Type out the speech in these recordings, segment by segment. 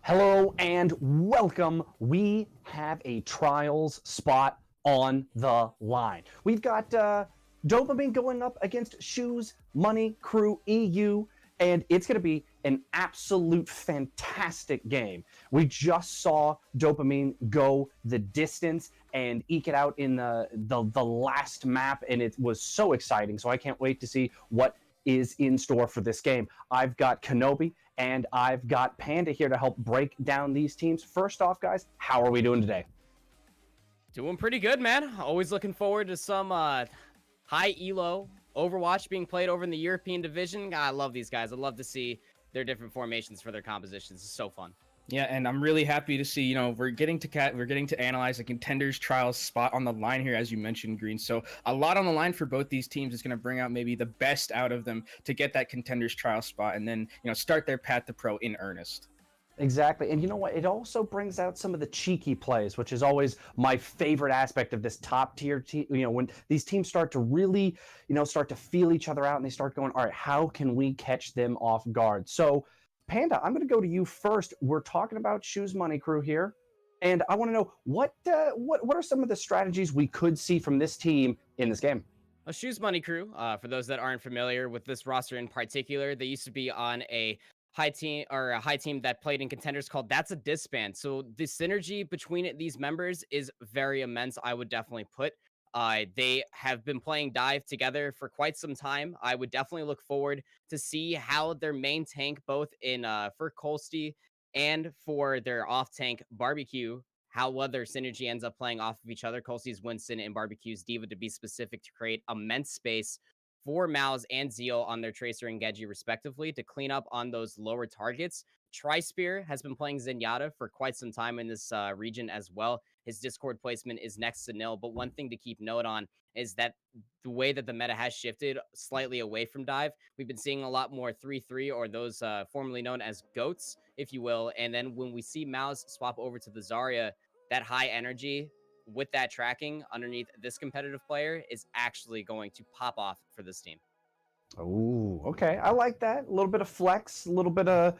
Hello and welcome. We have a trials spot on the line. We've got Dopamine going up against Shoes Money Crew EU, and it's going to be an absolute fantastic game. We just saw Dopamine go the distance and eke it out in the last map, and it was so exciting. So I can't wait to see what is in store for this game. I've got Kenobi and I've got Panda here to help break down these teams. First off, guys, how are we doing today? Doing pretty good, man. Always looking forward to some high elo Overwatch being played over in the European division. God, I love these guys. I love to see their different formations for their compositions. It's so fun. Yeah, and I'm really happy to see, we're getting to analyze the contenders trials spot on the line here, as you mentioned, Green. So a lot on the line for both these teams is going to bring out maybe the best out of them to get that contenders trial spot and then, start their path to pro in earnest. Exactly. And you know what? It also brings out some of the cheeky plays, which is always my favorite aspect of this top tier team. When these teams start to really, start to feel each other out and they start going, all right, how can we catch them off guard? So Panda, I'm going to go to you first. We're talking about Shoes Money Crew here, and I want to know what are some of the strategies we could see from this team in this game? A Shoes Money Crew, for those that aren't familiar with this roster in particular, they used to be on a high team that played in contenders called That's a Disband. So the synergy between these members is very immense. I would definitely put. They have been playing Dive together for quite some time. I would definitely look forward to see how their main tank, both in for Colsty and for their off tank Barbecue, how well their synergy ends up playing off of each other. Colsty's Winston and Barbecue's Diva, to be specific, to create immense space for Mouse and Zeal on their Tracer and Genji respectively to clean up on those lower targets. Trispear has been playing Zenyatta for quite some time in this region as well. His Discord placement is next to nil, but one thing to keep note on is that the way that the meta has shifted slightly away from Dive, we've been seeing a lot more 3-3 or those formerly known as GOATs, if you will. And then when we see Mouse swap over to the Zarya, that high energy with that tracking underneath this competitive player is actually going to pop off for this team. Oh, okay. I like that. A little bit of flex, a little bit of,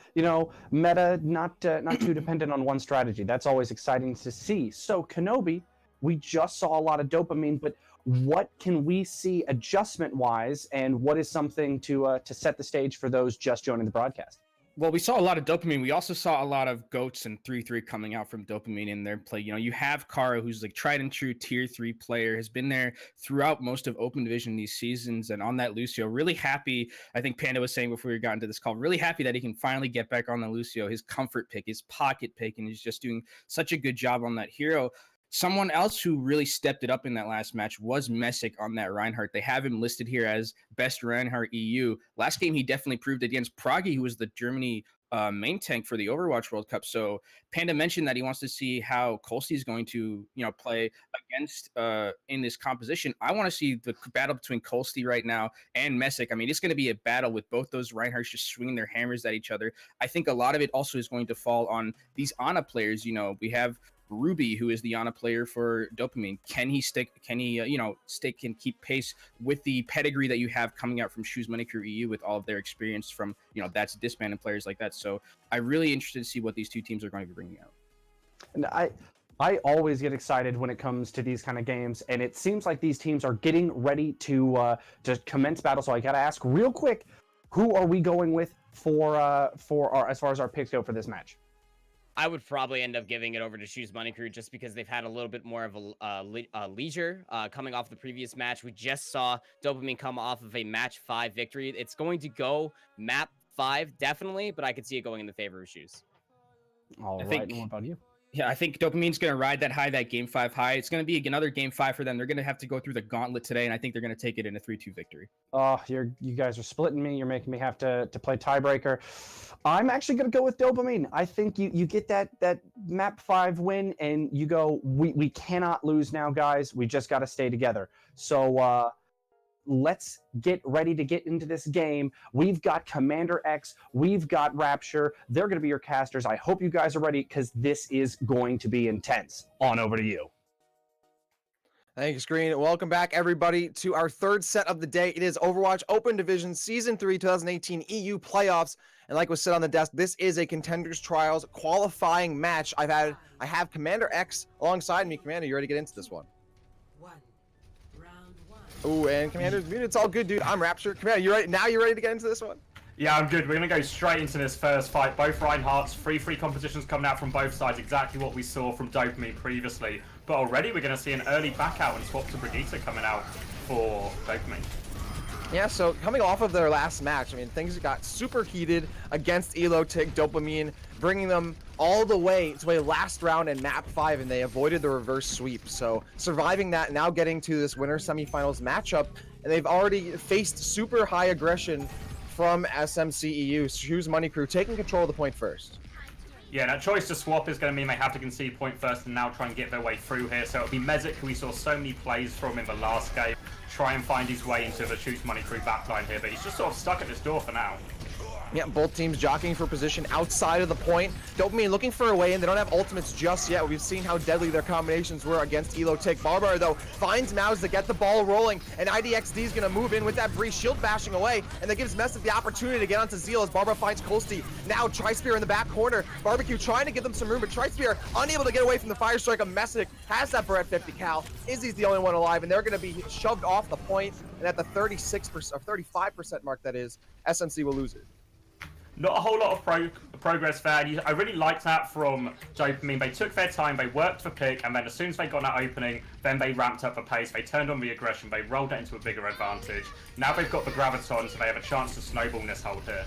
meta, not too dependent on one strategy. That's always exciting to see. So Kenobi, we just saw a lot of Dopamine, but what can we see adjustment-wise, and what is something to set the stage for those just joining the broadcast? Well, we saw a lot of Dopamine. We also saw a lot of GOATs and 3-3 coming out from Dopamine in their play. You have Kara, who's like tried and true tier 3 player, has been there throughout most of Open Division these seasons. And on that Lucio, really happy. I think Panda was saying before we got into this call, really happy that he can finally get back on the Lucio, his comfort pick, his pocket pick, and he's just doing such a good job on that hero. Someone else who really stepped it up in that last match was Messick on that Reinhardt. They have him listed here as best Reinhardt EU. Last game, he definitely proved it against Pragi, who was the Germany main tank for the Overwatch World Cup. So Panda mentioned that he wants to see how Colsty is going to, play against in this composition. I want to see the battle between Colsty right now and Messick. I mean, it's going to be a battle with both those Reinhardts just swinging their hammers at each other. I think a lot of it also is going to fall on these Ana players. We have Ruby, who is the Ana player for Dopamine. Can he stick? Can he, stick and keep pace with the pedigree that you have coming out from Shoes Money Crew EU with all of their experience from, that's disbanded players like that. So I'm really interested to see what these two teams are going to be bringing out. And I always get excited when it comes to these kind of games, and it seems like these teams are getting ready to commence battle. So I got to ask real quick, who are we going with for our, as far as our picks go for this match? I would probably end up giving it over to Shoes Money Crew just because they've had a little bit more of a leisure coming off the previous match. We just saw Dopamine come off of a match 5 victory. It's going to go map 5, definitely, but I could see it going in the favor of Shoes. All right, and what about you? Yeah, I think Dopamine's going to ride that high, that Game 5 high. It's going to be another Game 5 for them. They're going to have to go through the gauntlet today, and I think they're going to take it in a 3-2 victory. Oh, you guys are splitting me. You're making me have to play tiebreaker. I'm actually going to go with Dopamine. I think you get that map 5 win, and you go, we cannot lose now, guys. We just got to stay together. So let's get ready to get into this game. We've got Commander X, we've got Rapture. They're going to be your casters. I hope you guys are ready because this is going to be intense. On over to you. Thanks, Green. Welcome back, everybody, to our third set of the day. It is Overwatch Open Division Season 3 2018 EU Playoffs. And like was said on the desk, this is a Contenders Trials qualifying match. I have Commander X alongside me. Commander, you ready to get into this one? Round one. Ooh, and Commander's muted. It's all good, dude. I'm Rapture. Commander, you ready? Now you ready to get into this one? Yeah, I'm good. We're going to go straight into this first fight. Both Reinhardts, free compositions coming out from both sides. Exactly what we saw from Dopamine previously. But already we're going to see an early back out and swap to Brigitte coming out for Dopamine. Yeah, so coming off of their last match, I mean, things got super heated against Elo, Tig, Dopamine, bringing them all the way to a last round in map 5, and they avoided the reverse sweep. So surviving that, now getting to this winner semifinals matchup, and they've already faced super high aggression from SMCEU. Shoes Money Crew taking control of the point first. Yeah, that choice to swap is going to mean they have to concede point first and now try and get their way through here. So it'll be Mezek, who we saw so many plays from in the last game, try and find his way into the Shoes Money Crew backline here, but he's just sort of stuck at this door for now. Yeah, both teams jockeying for position outside of the point. Dopamine looking for a way in. They don't have ultimates just yet. We've seen how deadly their combinations were against Elo Tick. Barbar, though, finds Mouse to get the ball rolling, and IDXD is going to move in with that breeze, shield bashing away, and that gives Messick the opportunity to get onto Zeal as Barbar finds Kolsti. Now Tri-Spear in the back corner. Barbecue trying to give them some room, but Tri-Spear unable to get away from the fire strike of Messick. Has that Barrett 50 cal. Izzy's the only one alive, and they're going to be shoved off the point, and at the 36% or 35% mark, that is, SMC will lose it. Not a whole lot of progress there. And I really liked that from Dopamine. They took their time, they worked for pick, and then as soon as they got that opening, then they ramped up the pace, they turned on the aggression, they rolled it into a bigger advantage. Now they've got the Graviton, so they have a chance to snowball in this hold here.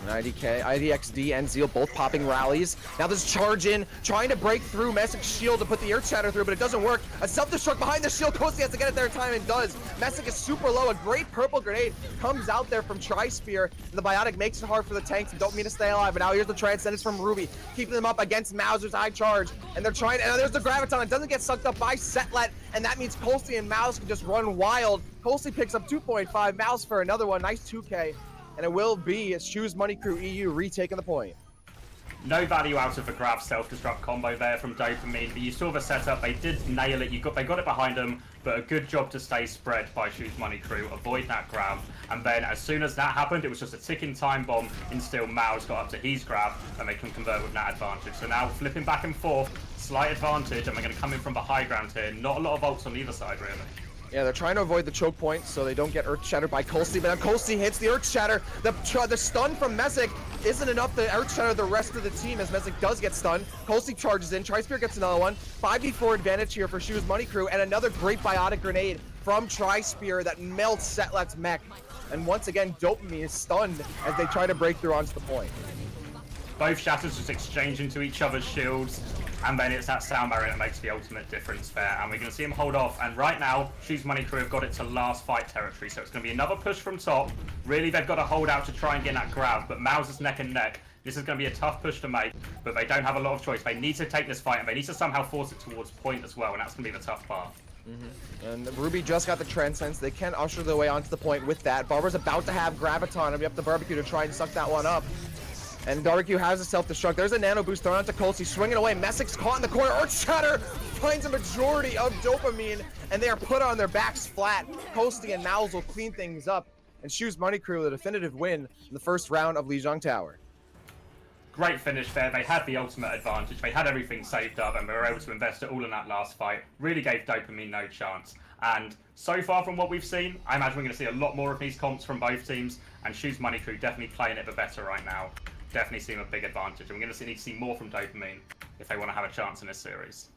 IDK, IDXD, and Zeal both popping rallies. Now this charge in, trying to break through Messick's shield to put the Earth Shatter through, but it doesn't work. A self-destruct behind the shield. Kosi has to get it there in time and does. Messick is super low. A great purple grenade comes out there from Tri-Spear, and the Biotic makes it hard for the tanks and don't mean to stay alive. But now here's the Transcendence from Ruby, keeping them up against Mauser's high charge. And they're trying, and there's the Graviton. It doesn't get sucked up by Setlet, and that means Kolsi and Mouse can just run wild. Kolsi picks up 2.5, Mouse for another one. Nice 2K. And it will be Shoes Money Crew EU retaking the point. No value out of the grab self-destruct combo there from Dopamine, but you saw the setup, they did nail it, they got it behind them, but a good job to stay spread by Shoes Money Crew, avoid that grab, and then as soon as that happened, it was just a ticking time bomb until Mao's got up to his grab, and they can convert with that advantage. So now flipping back and forth, slight advantage, and they're going to come in from the high ground here. Not a lot of ults on either side, really. Yeah, they're trying to avoid the choke point so they don't get Earth Shattered by Kolsi, but now Kolsi hits the Earth Shatter. The stun from Messick isn't enough to Earth Shatter the rest of the team as Messick does get stunned. Kolsi charges in, Tri-Spear gets another one. 5v4 advantage here for Shoes Money Crew, and another great biotic grenade from Tri-Spear that melts Setlet's mech. And once again, Dopamine is stunned as they try to break through onto the point. Both shatters just exchange into each other's shields, and then it's that sound barrier that makes the ultimate difference there. And we're going to see him hold off, and right now, Shoes Money Crew have got it to last fight territory, so it's going to be another push from top. Really, they've got to hold out to try and get that grab, but Mauser's neck and neck. This is going to be a tough push to make, but they don't have a lot of choice. They need to take this fight, and they need to somehow force it towards point as well, and that's going to be the tough part. And Ruby just got the Transcendence. They can usher their way onto the point with that. Barbar's about to have Graviton, and we have the Barbecue to try and suck that one up. And Barbecue has a self-destruct. There's a nano boost thrown onto Kolsi, swinging away. Messick's caught in the corner. Earth Shatter finds a majority of Dopamine, and they are put on their backs flat. Kolsi and Mouse will clean things up, and Shoes Money Crew the definitive win in the first round of Lijiang Tower. Great finish there. They had the ultimate advantage. They had everything saved up, and they were able to invest it all in that last fight. Really gave Dopamine no chance. And so far from what we've seen, I imagine we're going to see a lot more of these comps from both teams, and Shoes Money Crew definitely playing it the better right now. Definitely seeing a big advantage, and we're going to need to see more from Dopamine if they want to have a chance in this series.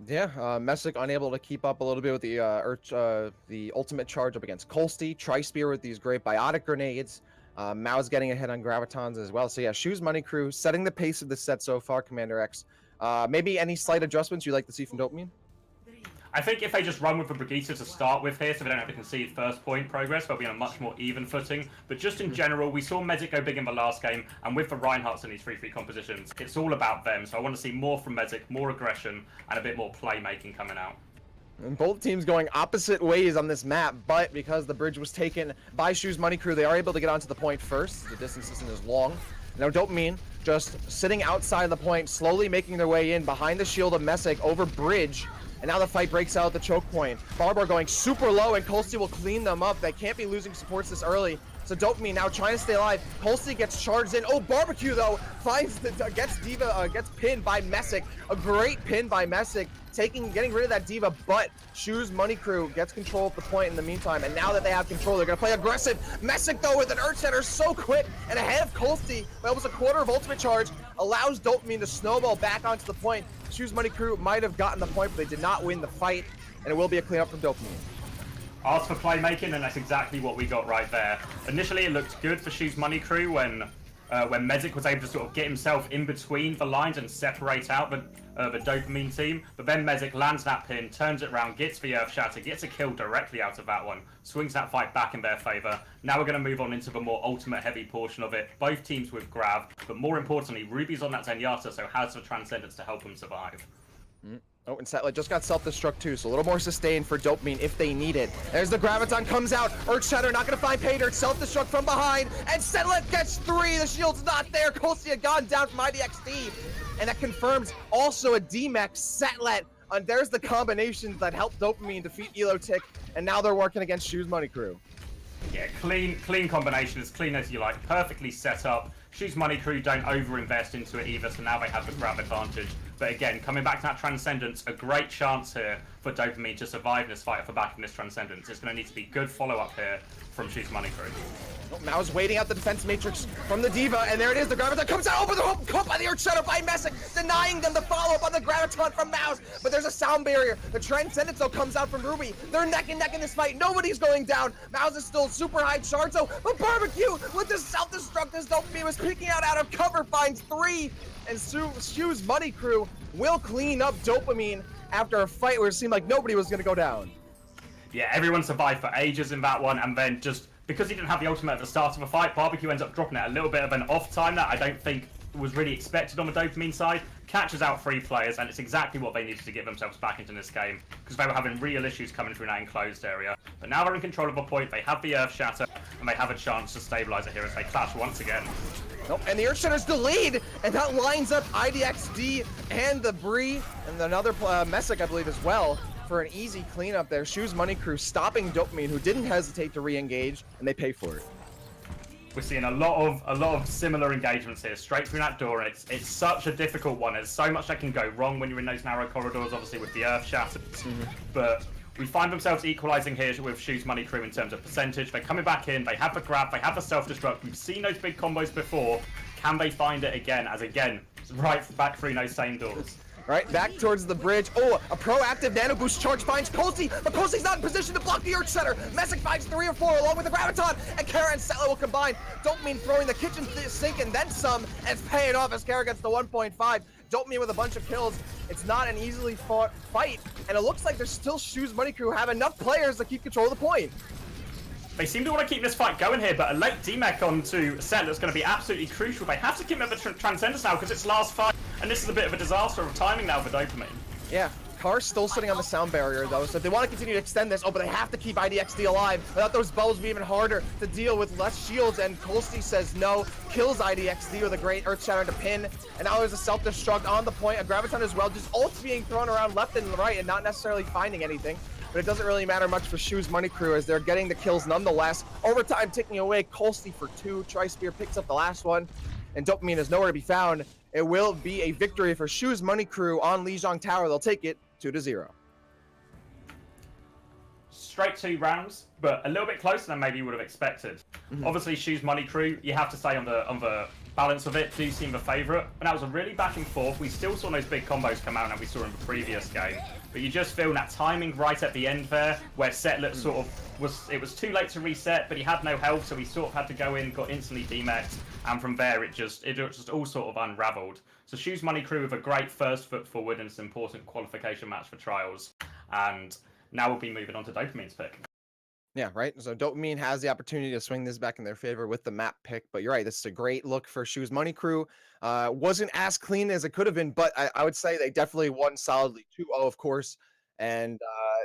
Yeah, Messick unable to keep up a little bit with the ultimate charge up against Kolsti. Tri-Spear with these great biotic grenades. Mao's getting ahead on Gravitons as well. So yeah, Shoes Money Crew setting the pace of the set so far, Commander X. Maybe any slight adjustments you'd like to see from Dopamine? I think if they just run with the Brigitte to start with here, so they don't have to concede first point progress, they'll be on a much more even footing. But just in general, we saw Mezek go big in the last game, and with the Reinhardts in these 3-3 compositions, it's all about them. So I want to see more from Mezek, more aggression, and a bit more playmaking coming out. And both teams going opposite ways on this map, but because the bridge was taken by Shoes Money Crew, they are able to get onto the point first. The distance isn't as long. Now Dopamine just sitting outside the point, slowly making their way in behind the shield of Messick over bridge. And now the fight breaks out at the choke point. Barbar going super low, and Colsey will clean them up. They can't be losing supports this early. So Dopamine now trying to stay alive. Colsey gets charged in. Oh, Barbecue though finds gets Diva gets pinned by Messick. A great pin by Messick, getting rid of that Diva. But Shoes Money Crew gets control at the point in the meantime. And now that they have control, they're gonna play aggressive. Messick though with an Earthshatter so quick and ahead of Colsey by almost a quarter of ultimate charge, allows Dopamine to snowball back onto the point. Shoes Money Crew might have gotten the point, but they did not win the fight, and it will be a cleanup from Dopamine. Asked for playmaking, and that's exactly what we got right there. Initially, it looked good for Shoes Money Crew when Mezzik was able to sort of get himself in between the lines and separate out the Dopamine team. But then Mezzik lands that pin, turns it around, gets the Earth Shatter, gets a kill directly out of that one, swings that fight back in their favor. Now we're going to move on into the more ultimate heavy portion of it. Both teams with Grav, but more importantly, Ruby's on that Zenyatta, so has the Transcendence to help him survive. Oh, and Setlet just got self-destruct too, so a little more sustain for Dopamine if they need it. There's the Graviton comes out. Earthshatter not gonna find Paydirt. Self-destruct from behind, and Setlet gets 3. The shield's not there. Colsey had gone down from IDXD, and that confirms also a DMEX Setlet. And there's the combinations that help Dopamine defeat Elotic, and now they're working against Shoes Money Crew. Yeah, clean combination, as clean as you like, perfectly set up. Shoes Money Crew don't over-invest into it either, so now they have the grab advantage. But again, coming back to that Transcendence, a great chance here for Dopamine to survive in this fight for backing this Transcendence. It's going to need to be good follow-up here from Shoes Money Crew. Oh, Mao's waiting out the defense matrix from the Diva, and there it is. The Graviton comes out over the hook, caught by the Earthshatter by Messick, denying them the follow-up on the Graviton from Mao's. But there's a sound barrier. The Transcendence, though, comes out from Ruby. They're neck and neck in this fight. Nobody's going down. Mao's is still super high charge, though. But Barbecue with the self-destruct as Dopamine was peeking out of cover, finds 3. And Shoes Money Crew will clean up Dopamine after a fight where it seemed like nobody was going to go down. Yeah, everyone survived for ages in that one, and then just because he didn't have the ultimate at the start of the fight, Barbecue ends up dropping it a little bit of an off time that I don't think was really expected on the Dopamine side. Catches out 3 players, and it's exactly what they needed to get themselves back into this game, because they were having real issues coming through that enclosed area. But now they're in control of a point, they have the Earth Shatter, and they have a chance to stabilize it here as they clash once again. Nope, and the Earthshatter's delayed, and that lines up IDXD and the Bree, and another Messick, I believe, as well, for an easy cleanup there. Shoes Money Crew stopping Dopamine, who didn't hesitate to re-engage, and they pay for it. We're seeing a lot of similar engagements here, straight through that door, and it's such a difficult one. There's so much that can go wrong when you're in those narrow corridors, obviously with the Earth Shatters. But we find themselves equalizing here with Shoes Money Crew in terms of percentage. They're coming back in, they have the grab, they have the self-destruct. We've seen those big combos before. Can they find it again? As again, right back through those same doors. Right, back towards the bridge. Oh, a proactive nano boost charge finds Colsey, but Colsey's not in position to block the Earthshatter. Messick finds 3 or 4 along with the Graviton, and Kara and Setler will combine. Dopamine throwing the kitchen sink and then some, and it's paying off as Kara gets the 1.5. Dopamine with a bunch of kills. It's not an easily fought fight, and it looks like there's still Shoes Money Crew have enough players to keep control of the point. They seem to want to keep this fight going here, but a late DMEC onto Sept that's going to be absolutely crucial. They have to keep up the Transcendence now because it's last fight, and this is a bit of a disaster of timing now for Dopamine. Yeah, Car's still sitting on the sound barrier though, so if they want to continue to extend this, but they have to keep IDXD alive. Without those bows, be even harder to deal with less shields, and Colsey says no, kills IDXD with a great Earthshatter to pin, and now there's a self-destruct on the point, a Graviton as well, just ults being thrown around left and right and not necessarily finding anything. But it doesn't really matter much for Shoes Money Crew as they're getting the kills nonetheless. Overtime ticking away, Colsey for 2, Tri-Spear picks up the last one, and Dopamine is nowhere to be found. It will be a victory for Shoes Money Crew on Lijiang Tower. They'll take it 2-0. Straight 2 rounds, but a little bit closer than maybe you would have expected. Obviously, Shoes Money Crew, you have to say on the balance of it, do seem the favourite. But that was a really back and forth. We still saw those big combos come out that we saw in the previous game. But you just feel that timing right at the end there, where Setlet sort of was too late to reset, but he had no health, so he sort of had to go in, got instantly DMEC'd, and from there it just all sort of unravelled. So Shoes Money Crew with a great first foot forward in this important qualification match for Trials. And now we'll be moving on to Dopamine's pick. Yeah, right. So Dopamine has the opportunity to swing this back in their favor with the map pick, but you're right. This is a great look for Shoes Money Crew. Wasn't as clean as it could have been, but I would say they definitely won solidly 2-0, of course. And,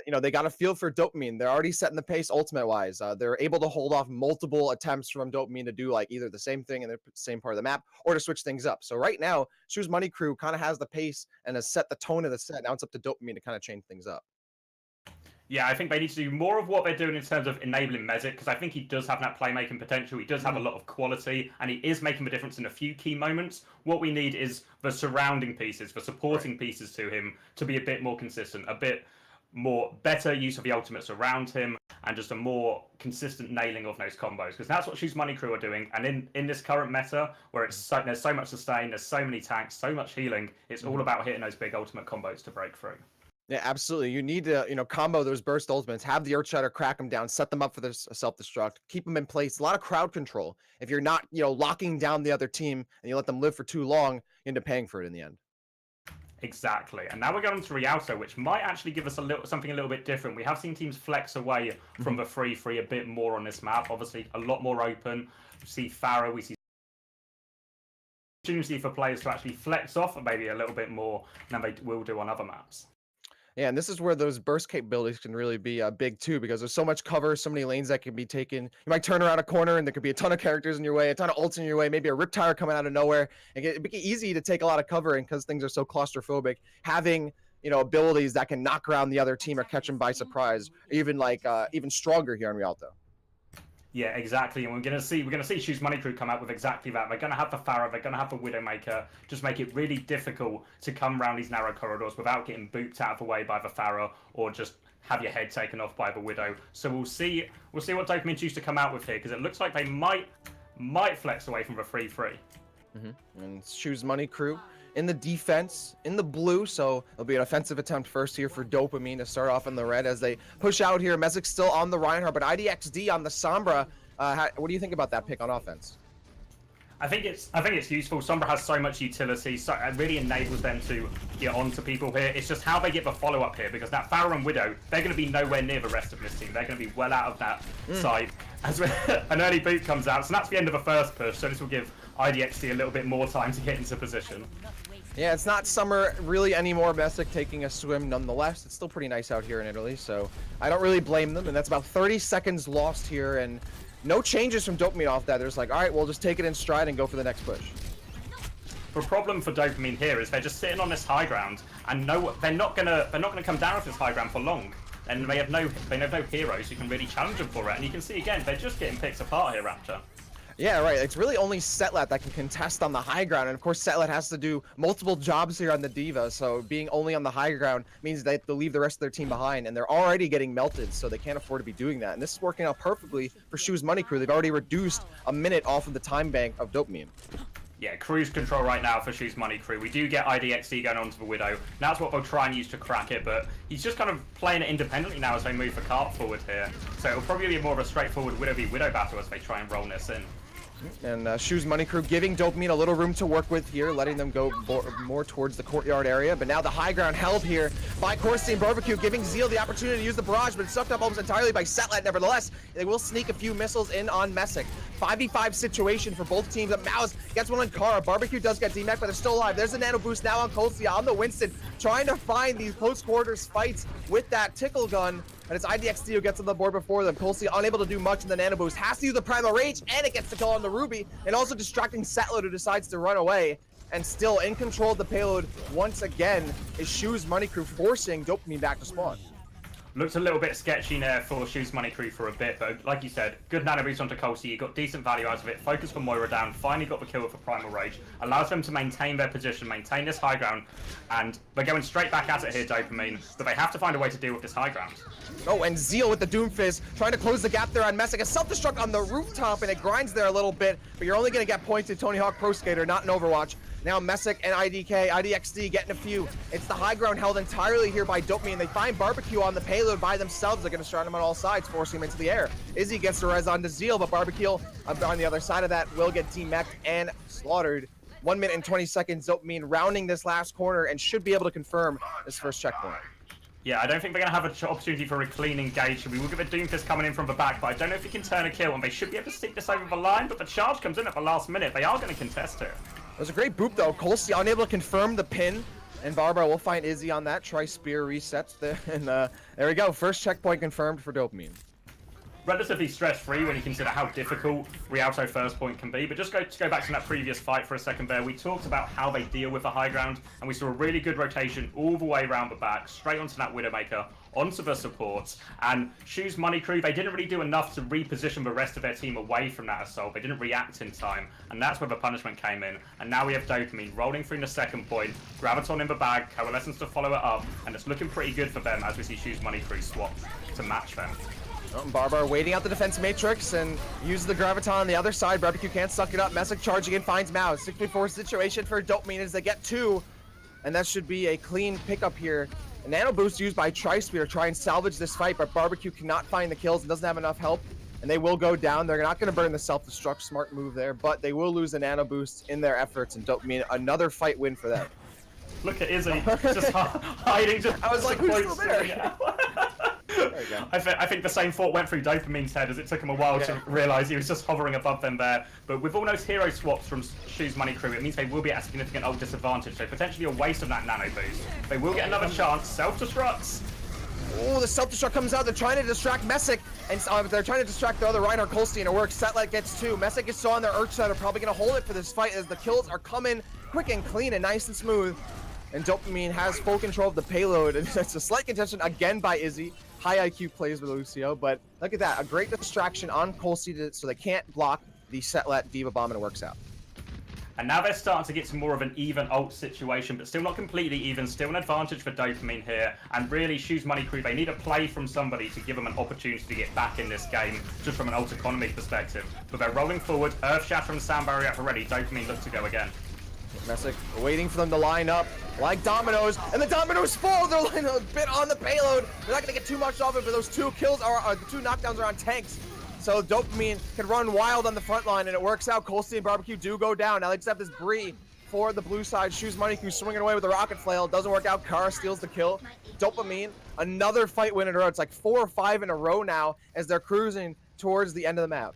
you know, they got a feel for Dopamine. They're already setting the pace ultimate-wise. They're able to hold off multiple attempts from Dopamine to do, like, either the same thing in the same part of the map or to switch things up. So right now, Shoes Money Crew kind of has the pace and has set the tone of the set. Now it's up to Dopamine to kind of change things up. Yeah, I think they need to do more of what they're doing in terms of enabling Mezek, because I think he does have that playmaking potential. He does have a lot of quality, and he is making the difference in a few key moments. What we need is the surrounding pieces, the supporting pieces to him to be a bit more consistent, a bit more better use of the ultimates around him, and just a more consistent nailing of those combos, because that's what Shoes Money Crew are doing. And in this current meta, where there's so much sustain, there's so many tanks, so much healing, it's all about hitting those big ultimate combos to break through. Yeah, absolutely. You need to, you know, combo those burst ultimates, have the Earthshatter crack them down, set them up for this self-destruct, keep them in place. A lot of crowd control. If you're not, you know, locking down the other team and you let them live for too long, you end up paying for it in the end. Exactly. And now we're going to Rialto, which might actually give us something a little bit different. We have seen teams flex away from the 3-3 a bit more on this map. Obviously, a lot more open. We see Farah, we see opportunity for players to actually flex off maybe a little bit more than they will do on other maps. Yeah, and this is where those burst capabilities can really be big too, because there's so much cover, so many lanes that can be taken. You might turn around a corner and there could be a ton of characters in your way, a ton of ults in your way, maybe a Riptire coming out of nowhere. It'd be easy to take a lot of cover, and because things are so claustrophobic, having, you know, abilities that can knock around the other team or catch them by surprise, even like even stronger here in Rialto. Yeah, exactly, and we're gonna see Shoes Money Crew come out with exactly that. They're gonna have the Farah, they're gonna have the Widowmaker, just make it really difficult to come around these narrow corridors without getting booped out of the way by the Farah, or just have your head taken off by the Widow. So we'll see what Dopamine choose to come out with here, because it looks like they might flex away from the 3-3. And Shoes Money Crew in the defense, in the blue, so it'll be an offensive attempt first here for Dopamine to start off in the red as they push out here. Mezek's still on the Reinhardt, but IDXD on the Sombra. What do you think about that pick on offense? I think it's useful. Sombra has so much utility, so it really enables them to get onto people here. It's just how they get the follow-up here, because that Farah and Widow, they're going to be nowhere near the rest of this team. They're going to be well out of that side as an early boot comes out. So that's the end of the first push, so this will give IDXD a little bit more time to get into position. Yeah, it's not summer really anymore. Mezek taking a swim nonetheless. It's still pretty nice out here in Italy, so I don't really blame them. And that's about 30 seconds lost here, and no changes from Dopamine off that. They're just like, all right, we'll just take it in stride and go for the next push. The problem for Dopamine here is they're just sitting on this high ground, and they're not gonna come down off this high ground for long. And they have no heroes who can really challenge them for it. And you can see again, they're just getting picked apart here, Rapture. Yeah, right. It's really only Setlat that can contest on the high ground, and of course Setlat has to do multiple jobs here on the D.Va, so being only on the high ground means they have to leave the rest of their team behind, and they're already getting melted, so they can't afford to be doing that. And this is working out perfectly for Shoes Money Crew. They've already reduced a minute off of the time bank of Dopamine. Yeah, cruise control right now for Shoes Money Crew. We do get IDXD going onto the Widow. That's what they'll try and use to crack it, but he's just kind of playing it independently now as they move the cart forward here. So it'll probably be more of a straightforward Widow v Widow battle as they try and roll this in. And Shoes Money Crew giving Dopamine a little room to work with here, letting them go more towards the courtyard area. But now the high ground held here by Corsi and Barbecue, giving Zeal the opportunity to use the barrage, but it's sucked up almost entirely by Setlat. Nevertheless, they will sneak a few missiles in on Mezek. 5v5 situation for both teams. Mouse gets one on Kara. Barbecue does get DMAC, but they're still alive. There's a nano boost now on Colcia on the Winston, trying to find these close quarters fights with that tickle gun. And it's IDXD who gets on the board before them. Colcia unable to do much in the nano boost. Has to use the Primal Rage, and it gets the kill on the Ruby. And also distracting Setlo, who decides to run away. And still in control of the payload once again is Shoes Money Crew, forcing Dopamine back to spawn. Looked a little bit sketchy there for Shoes Money Crew for a bit, but like you said, good nano boost onto Colsey. You got decent value out of it. Focus for Moira down. Finally got the kill with a Primal Rage. Allows them to maintain their position, maintain this high ground, and they're going straight back at it here, Dopamine. But they have to find a way to deal with this high ground. Oh, and Zeal with the Doomfist, trying to close the gap there on Mezek. A self-destruct on the rooftop, and it grinds there a little bit, but you're only going to get points to Tony Hawk Pro Skater, not in Overwatch. Now Mezek and IDXD getting a few. It's the high ground held entirely here by Dopamine. They find Barbecue on the payload by themselves. They're going to surround him on all sides, forcing him into the air. Izzy gets the res onto Zeal, but Barbecue on the other side of that will get DMAC'd and slaughtered. 1 minute and 20 seconds. Dopamine rounding this last corner and should be able to confirm this first checkpoint. Yeah, I don't think they're going to have an opportunity for a clean engage. We will get a Doomfist coming in from the back, but I don't know if he can turn a kill, and they should be able to stick this over the line, but the charge comes in at the last minute. They are going to contest it. It was a great boop though. Colsey unable to confirm the pin And Barbara will find Izzy on that. Tri-Spear resets there. And there we go. First checkpoint confirmed for Dopamine. Relatively stress-free when you consider how difficult Rialto first point can be. But just to go back to that previous fight for a second there, we talked about how they deal with the high ground, and we saw a really good rotation all the way around the back, straight onto that Widowmaker, onto the supports. And Shoes Money Crew, they didn't really do enough to reposition the rest of their team away from that assault. They didn't react in time, and that's where the punishment came in. And now we have Dopamine rolling through the second point, Graviton in the bag, Coalescence to follow it up, and it's looking pretty good for them as we see Shoes Money Crew swap to match them. Barbar waiting out the defense matrix and uses the Graviton on the other side. Barbecue can't suck it up. Messick charging in, finds Mao. 6v4 situation for Dopamine as they get 2. And that should be a clean pickup here. A nano boost used by Tri-Spear to try and salvage this fight, but Barbecue cannot find the kills and doesn't have enough help. And they will go down. They're not going to burn the self-destruct. Smart move there, but they will lose the nano boost in their efforts. And Dopamine, another fight win for them. Look at Izzy, just hiding. Just I was like, who's still there? There you go. I think the same thought went through Dopamine's head as it took him a while to realise he was just hovering above them there. But with all those hero swaps from Shoes Money Crew, it means they will be at a significant ult disadvantage, so potentially a waste of that nano boost. They will get another chance. Self-destructs. Oh, the self-destruct comes out. They're trying to distract Messick, and they're trying to distract the other Reinhardt Kolstein, and it works. Setlet gets 2. Messick is still on their Earthshatter, probably going to hold it for this fight as the kills are coming quick and clean and nice and smooth. And Dopamine has full control of the payload, and it's a slight contention again by Izzy. High IQ plays with Lucio, but look at that. A great distraction on Kolstein so they can't block the Setlet Diva Bomb, and it works out. And now they're starting to get to more of an even ult situation, but still not completely even. Still an advantage for Dopamine here. And really, Shoes Money Crew, they need a play from somebody to give them an opportunity to get back in this game, just from an ult economy perspective. But they're rolling forward. Earth Shatter and Sound Barrier up already. Dopamine looks to go again. Messick waiting for them to line up like dominoes, and the dominoes fall. They're lining a bit on the payload. They're not going to get too much off it, but those 2 kills are the 2 knockdowns are on tanks. So Dopamine can run wild on the front line, and it works out. Kolstein and Barbecue do go down. Now they just have this Bree for the blue side. Shoes Money Crew swinging away with the rocket flail. Doesn't work out. Kara steals the kill. Dopamine, another fight win in a row. It's like 4 or 5 in a row now as they're cruising towards the end of the map.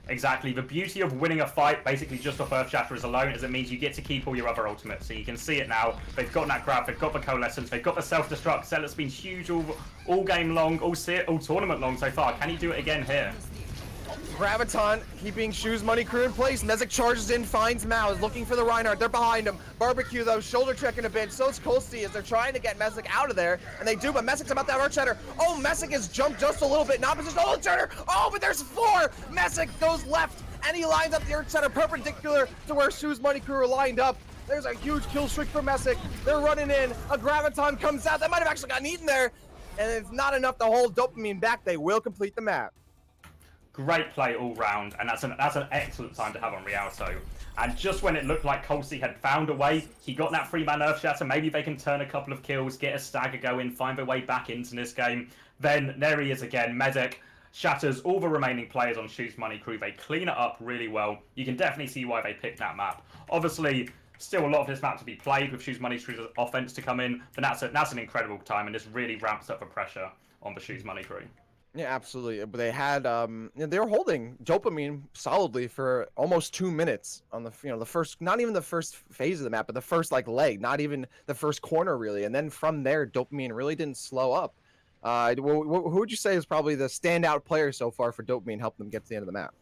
Exactly. The beauty of winning a fight, basically just off Earth Shatterers alone, is it means you get to keep all your other ultimates. So you can see it now. They've got that grab, they've got the Coalescence, they've got the self-destruct. Setlet's been huge all game long, all tournament long so far. Can he do it again here? Graviton keeping Shoes Money Crew in place. Messick charges in, finds Mao, is looking for the Reinhardt. They're behind him. Barbecue, though, shoulder checking a bit. So is Kolstein as they're trying to get Messick out of there. And they do, but Messick's about to have Earthshatter. Oh, Messick has jumped just a little bit. Not position. Oh, Earthshatter! Oh, but there's 4! Messick goes left, and he lines up the Earthshatter perpendicular to where Shoes Money Crew are lined up. There's a huge kill streak for Messick. They're running in. A Graviton comes out. That might have actually gotten eaten there. And it's not enough to hold Dopamine back. They will complete the map. Great play all round, and that's an excellent time to have on Rialto. And just when it looked like Kolstein had found a way, he got that 3-man Earth Shatter. Maybe they can turn a couple of kills, get a stagger going, find their way back into this game. Then there he is again. Medic shatters all the remaining players on Shoes Money Crew. They clean it up really well. You can definitely see why they picked that map. Obviously, still a lot of this map to be played with Shoes Money Crew's offense to come in, but that's an incredible time, and this really ramps up the pressure on the Shoes Money Crew. Yeah, absolutely. But they had they were holding Dopamine solidly for almost 2 minutes on the the first, not even the first phase of the map, but the first leg, not even the first corner really. And then from there, Dopamine really didn't slow up. Who would you say is probably the standout player so far for Dopamine, helping them get to the end of the map?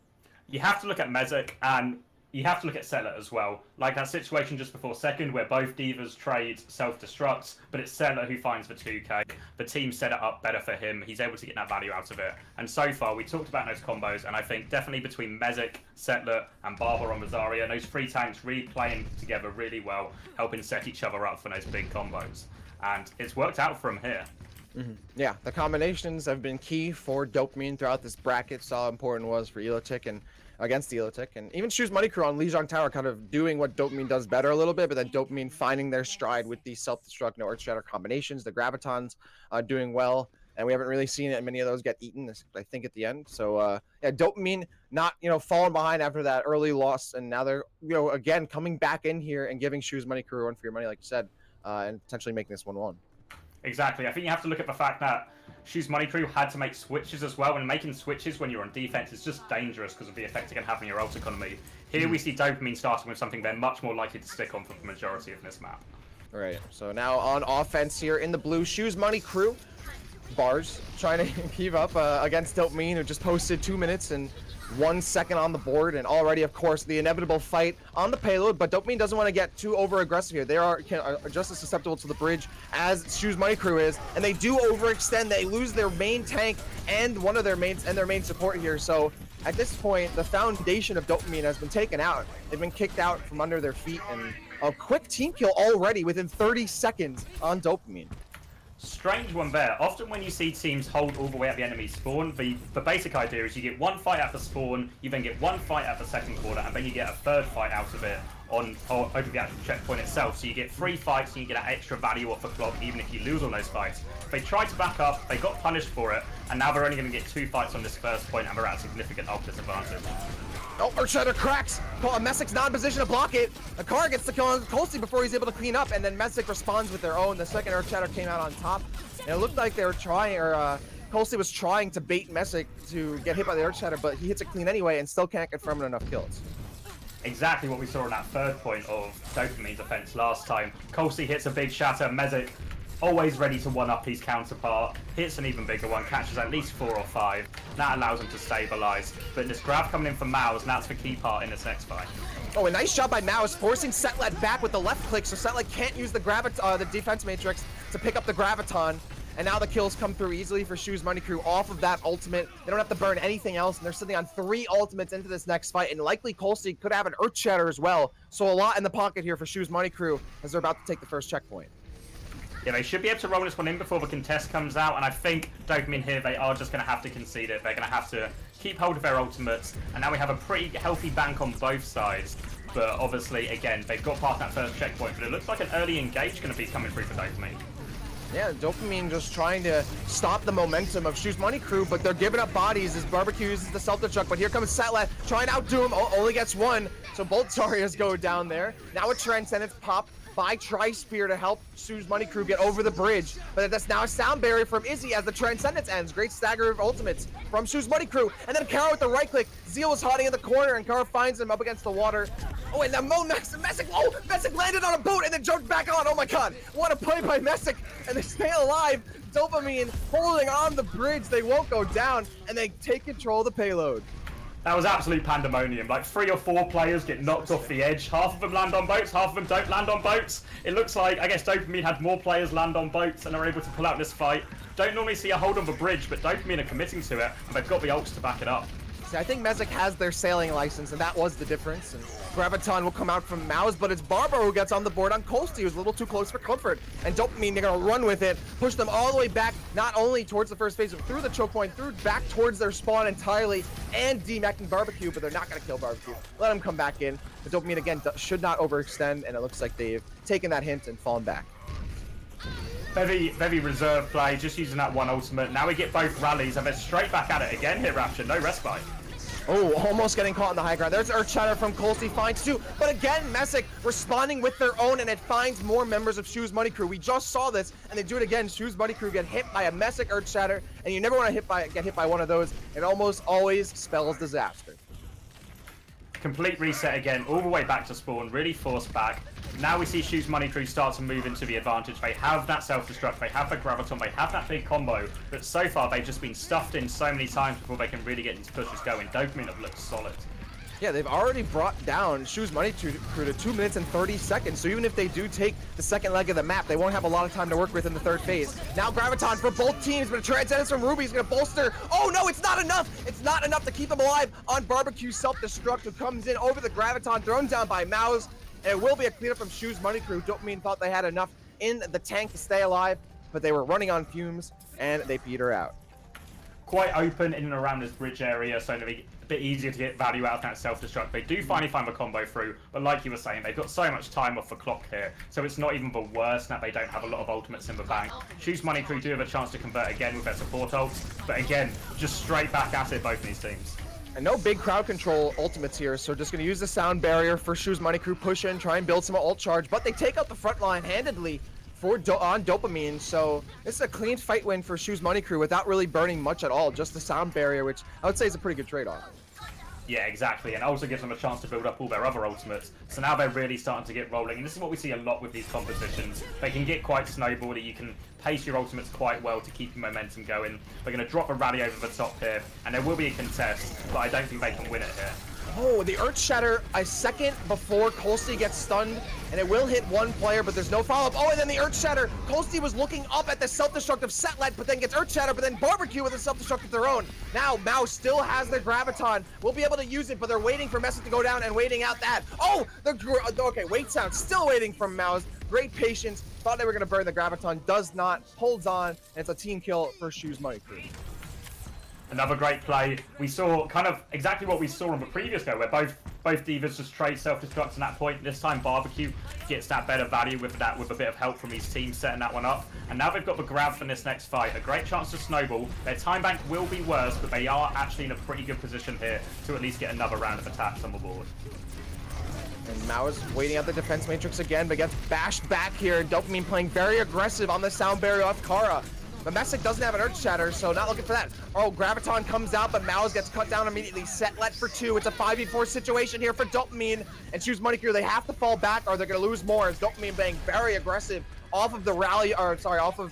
You have to look at Mezek, and you have to look at Setlet as well. Like that situation just before second where both divas trade self-destructs, but it's Setlet who finds the 2k. The team set it up better for him. He's able to get that value out of it. And so far, we talked about those combos, and I think definitely between Mezek, Setlet, and Barber on Rosaria, those 3 tanks really playing together really well, helping set each other up for those big combos. And it's worked out for him here. Yeah, the combinations have been key for Dopamine throughout this bracket. Saw how important it was for Elotic and against Elotic, and even Shoes Money Crew on Lijiang Tower kind of doing what Dopamine does better a little bit, but then Dopamine finding their stride with the self-destruct, no Earthshatter combinations, the Gravitons doing well, and we haven't really seen many of those get eaten, I think, at the end. So yeah, Dopamine not falling behind after that early loss, and now they're again coming back in here and giving Shoes Money Crew one for your money, like you said, and potentially making this 1-1. Exactly. I think you have to look at the fact that Shoes Money Crew had to make switches as well, and making switches when you're on defense is just dangerous because of the effect it can have on your ult economy. Here we see Dopamine starting with something they're much more likely to stick on for the majority of this map. Right, so now on offense here in the blue, Shoes Money Crew. Bars trying to keep up against Dopamine, who just posted 2 minutes and 1 second on the board, and already, of course, the inevitable fight on the payload. But Dopamine doesn't want to get too over aggressive here. They are just as susceptible to the bridge as Shoes Money Crew is, and they do overextend. They lose their main tank and one of their mains and their main support here. So at this point, the foundation of Dopamine has been taken out. They've been kicked out from under their feet, and a quick team kill already within 30 seconds on Dopamine. Strange one there. Often when you see teams hold all the way at the enemy spawn, the basic idea is you get one fight at the spawn, you then get one fight at the second quarter, and then you get a third fight out of it over the actual checkpoint itself. So you get 3 fights and you get that extra value off the clock, even if you lose all those fights. They tried to back up, they got punished for it, and now they're only going to get 2 fights on this first point, and they're at a significant ult disadvantage. Oh, Earthshatter cracks! Messic's not in position to block it. A car gets the kill on Colsey before he's able to clean up, and then Messic responds with their own. The second Earthshatter came out on top, and it looked like they were trying, or Colsey was trying to bait Messic to get hit by the Earthshatter, but he hits it clean anyway and still can't confirm enough kills. Exactly what we saw on that third point of Dopamine's offense last time. Colsey hits a big shatter, Messic always ready to one-up his counterpart, hits an even bigger one, catches at least 4 or 5. That allows him to stabilize. But this grab coming in from Mouse, and that's the key part in this next fight. Oh, a nice shot by Mouse, forcing Setlet back with the left click, so Setlet can't use the defense matrix to pick up the Graviton. And now the kills come through easily for Shoes Money Crew off of that ultimate. They don't have to burn anything else, and they're sitting on 3 ultimates into this next fight, and likely Colsey could have an Earthshatter as well. So a lot in the pocket here for Shoes Money Crew as they're about to take the first checkpoint. Yeah, they should be able to roll this one in before the contest comes out, and I think Dopamine here, they are just going to have to concede it. They're going to have to keep hold of their ultimates, and now we have a pretty healthy bank on both sides. But obviously, again, they've got past that first checkpoint, but it looks like an early engage going to be coming through for Dopamine. Yeah, Dopamine just trying to stop the momentum of Shoes Money Crew, but they're giving up bodies as Barbecue uses the self-destruct, but here comes Setlet trying to outdo him, only gets 1, so both Zarias go down there. Now a Transcendence pop by Tri-Spear to help Shoes Money Crew get over the bridge, but that's now a sound barrier from Izzy as the Transcendence ends. Great stagger of ultimates from Shoes Money Crew, and then Kara with the right click. Zeal was hiding in the corner, and Kara finds him up against the water. Oh, and now Messic landed on a boat and then jumped back on. Oh my god, what a play by Messic, and they stay alive. Dopamine holding on the bridge. They won't go down, and they take control of the payload. That was absolute pandemonium. Like 3 or 4 players get knocked off the edge. Half of them land on boats, half of them don't land on boats. It looks like, I guess Dopamine had more players land on boats and are able to pull out this fight. Don't normally see a hold on the bridge, but Dopamine are committing to it, and they've got the ults to back it up. See, I think Messic has their sailing license, and that was the difference. And Graviton will come out from Mouse, but it's Barber who gets on the board on Colsey, who's a little too close for comfort. And Dopamine, they're going to run with it, push them all the way back, not only towards the first phase, but through the choke point, back towards their spawn entirely, and demacking Barbecue, but they're not going to kill Barbecue. Let him come back in. But Dopamine, again, should not overextend, and it looks like they've taken that hint and fallen back. Very reserved play, just using that one ultimate. Now we get both rallies, and they're straight back at it again here, Rapture. No respite. Oh, almost getting caught in the high ground. There's Earthshatter from Colsey, finds 2. But again, Messic responding with their own, and it finds more members of Shoes Money Crew. We just saw this, and they do it again. Shoes Money Crew get hit by a Messic Earthshatter, and you never want to get hit by one of those. It almost always spells disaster. Complete reset again, all the way back to spawn, really forced back. Now we see Shoes Money Crew start to move into the advantage. They have that self-destruct, they have the Graviton, they have that big combo, but so far they've just been stuffed in so many times before they can really get these pushes going. Dopamine have looked solid. Yeah, they've already brought down Shoes Money Crew to 2 minutes and 30 seconds, so even if they do take the second leg of the map, they won't have a lot of time to work with in the third phase. Now Graviton for both teams, but a Transcendence from Ruby is going to bolster. Oh no, it's not enough! It's not enough to keep them alive on Barbecue self-destruct, who comes in over the Graviton, thrown down by Mouse. It will be a cleanup from Shoes Money Crew. Dopamine thought they had enough in the tank to stay alive, but they were running on fumes, and they peter out. Quite open in and around this bridge area, so it'll be a bit easier to get value out of that self-destruct. They do finally find the combo through, but like you were saying, they've got so much time off the clock here, so it's not even the worst that they don't have a lot of ultimates in the bank. Shoes Money Crew do have a chance to convert again with their support ults, but again, just straight back at it, both of these teams. And no big crowd control ultimates here, so just going to use the sound barrier for Shoes Money Crew, push in, try and build some ult charge, but they take out the front line handedly on Dopamine, so this is a clean fight win for Shoes Money Crew without really burning much at all, just the sound barrier, which I would say is a pretty good trade-off. Yeah, exactly, and also gives them a chance to build up all their other ultimates. So now they're really starting to get rolling, and this is what we see a lot with these competitions. They can get quite snowbally. You can pace your ultimates quite well to keep the momentum going. They're going to drop a rally over the top here, and there will be a contest, but I don't think they can win it here. Oh, the Earth Shatter a second before Colsey gets stunned, and it will hit one player, but there's no follow-up. Oh, and then the Earth Shatter. Colsey was looking up at the self-destructive Setlet, but then gets Earth Shatter, but then Barbecue with a self-destruct of their own. Now, Mao still has their Graviton. We'll be able to use it, but they're waiting for Message to go down and waiting out that. Oh, okay, wait sound. Still waiting from Mao's. Great patience. Thought they were going to burn the Graviton. Does not. Holds on, and it's a team kill for Shoes Money Crew. Another great play. We saw kind of exactly what we saw on the previous go, where both divas just trade self-destructs at that point. This time Barbecue gets that better value with a bit of help from his team setting that one up. And now they've got the grab for this next fight. A great chance to snowball. Their time bank will be worse, but they are actually in a pretty good position here to at least get another round of attacks on the board. And Mao is waiting out the defense matrix again, but gets bashed back here. Dopamine playing very aggressive on the sound barrier off Kara. But Messick doesn't have an Earth Shatter, so not looking for that. Oh, Graviton comes out, but Mao's gets cut down immediately. Setlet for 2. It's a 5v4 situation here for Dopamine. And Shoes Money Crew, they have to fall back or they're going to lose more, as Dopamine being very aggressive off of the rally, or sorry, off of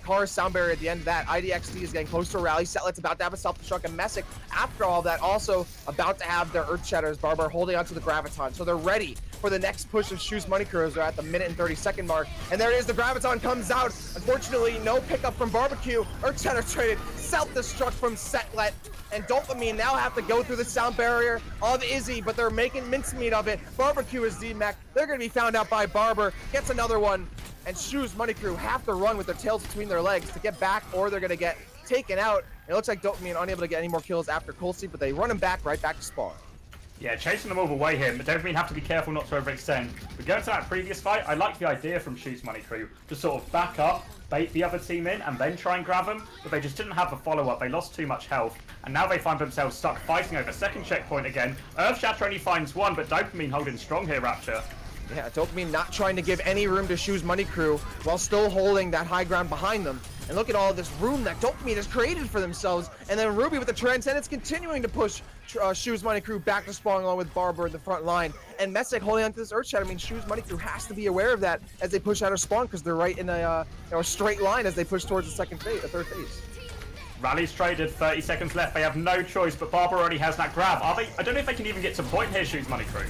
Kara's sound barrier at the end of that. IDXD is getting close to a rally. Setlet's about to have a self-destruct, and Messick, after all that, also about to have their Earth Shatters. Barbar holding onto the Graviton, so they're ready for the next push of Shoes Money Crew. They're at the minute and 30-second mark, and there it is. The Graviton comes out. Unfortunately, no pickup from Barbecue. Earth Shatter traded. Self-destruct from Setlet, and Dopamine now have to go through the sound barrier of Izzy, but they're making mincemeat of it. Barbecue is D-Mac. They're going to be found out by Barber. Gets another one. And Shoes Money Crew have to run with their tails between their legs to get back, or they're going to get taken out. It looks like Dopamine unable to get any more kills after Colsey, but they run him back right back to spawn. Yeah, chasing them all the way here, but Dopamine have to be careful not to overextend. But going to that previous fight, I like the idea from Shoes Money Crew to sort of back up, bait the other team in, and then try and grab them. But they just didn't have the follow-up. They lost too much health, and now they find themselves stuck fighting over second checkpoint again. Earth Shatter only finds one, but Dopamine holding strong here, Rapture. Yeah, Dopamine not trying to give any room to Shoes Money Crew while still holding that high ground behind them. And look at all this room that Dopamine has created for themselves. And then Ruby with the Transcendence continuing to push Shoes Money Crew back to spawn along with Barber in the front line. And Messick holding onto this Earth Shatter. I mean, Shoes Money Crew has to be aware of that as they push out of spawn, because they're right in a straight line as they push towards the third phase. Rally's traded, 30 seconds left. They have no choice, but Barber already has that grab. I don't know if they can even get to point here, Shoes Money Crew.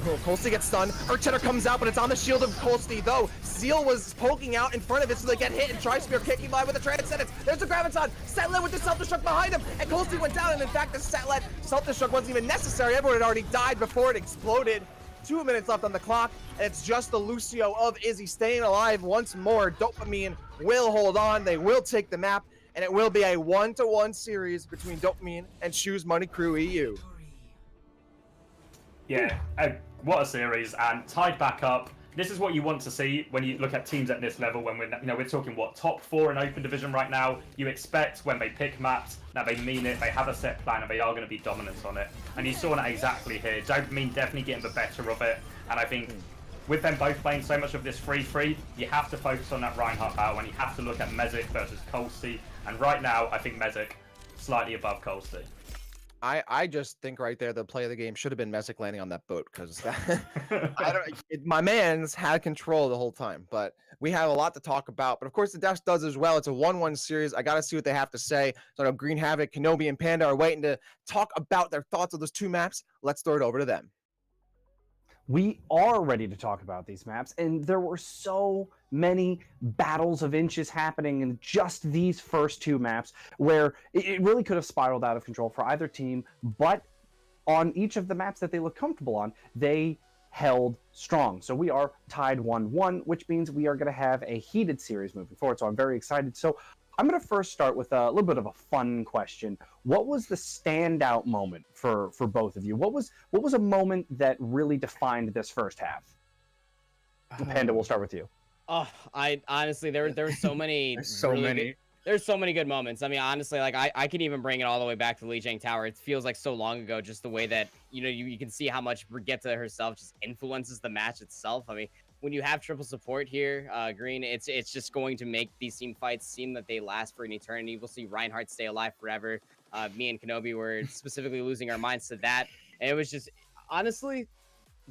Oh, Colsey gets stunned. Earth Shatter comes out, but it's on the shield of Colsey, though. Seal was poking out in front of it, so they get hit, and Tri-Spear kicking by with the Transcendence. There's the Graviton. Setlet with the self-destruct behind him, and Colsey went down, and in fact, the Setlet self-destruct wasn't even necessary. Everyone had already died before it exploded. 2 minutes left on the clock, and it's just the Lucio of Izzy staying alive once more. Dopamine will hold on. They will take the map, and it will be a 1-to-1 series between Dopamine and Shoes Money Crew EU. Yeah, what a series, and tied back up. This is what you want to see when you look at teams at this level. When we're talking top 4 in Open Division right now. You expect when they pick maps that they mean it, they have a set plan, and they are going to be dominant on it. And you saw that exactly here. Dopamine definitely getting the better of it, and I think with them both playing so much of this 3-3, you have to focus on that Reinhardt battle, and you have to look at Mezek versus Colsey. And right now, I think Mezek slightly above Colsey. I just think right there the play of the game should have been Messick landing on that boat, because my man's had control the whole time. But we have a lot to talk about. But of course, the Dash does as well. It's a 1-1 series. I got to see what they have to say. So I know Green Havoc, Kenobi, and Panda are waiting to talk about their thoughts of those two maps. Let's throw it over to them. We are ready to talk about these maps, and there were so many battles of inches happening in just these first two maps where it really could have spiraled out of control for either team, but on each of the maps that they look comfortable on, they held strong. So we are tied 1-1, which means we are going to have a heated series moving forward, so I'm very excited. So I'm going to first start with a little bit of a fun question. What was the standout moment for both of you? What was a moment that really defined this first half? Panda, we'll start with you. Oh, I honestly, there were so many. There's so many good moments. I mean, honestly, like I can even bring it all the way back to Lijiang Tower. It feels like so long ago, just the way that you can see how much Brigitte herself just influences the match itself. I mean, when you have triple support here, Green, it's just going to make these team fights seem that they last for an eternity. We'll see Reinhardt stay alive forever. Me and Kenobi were specifically losing our minds to that. And it was just, honestly,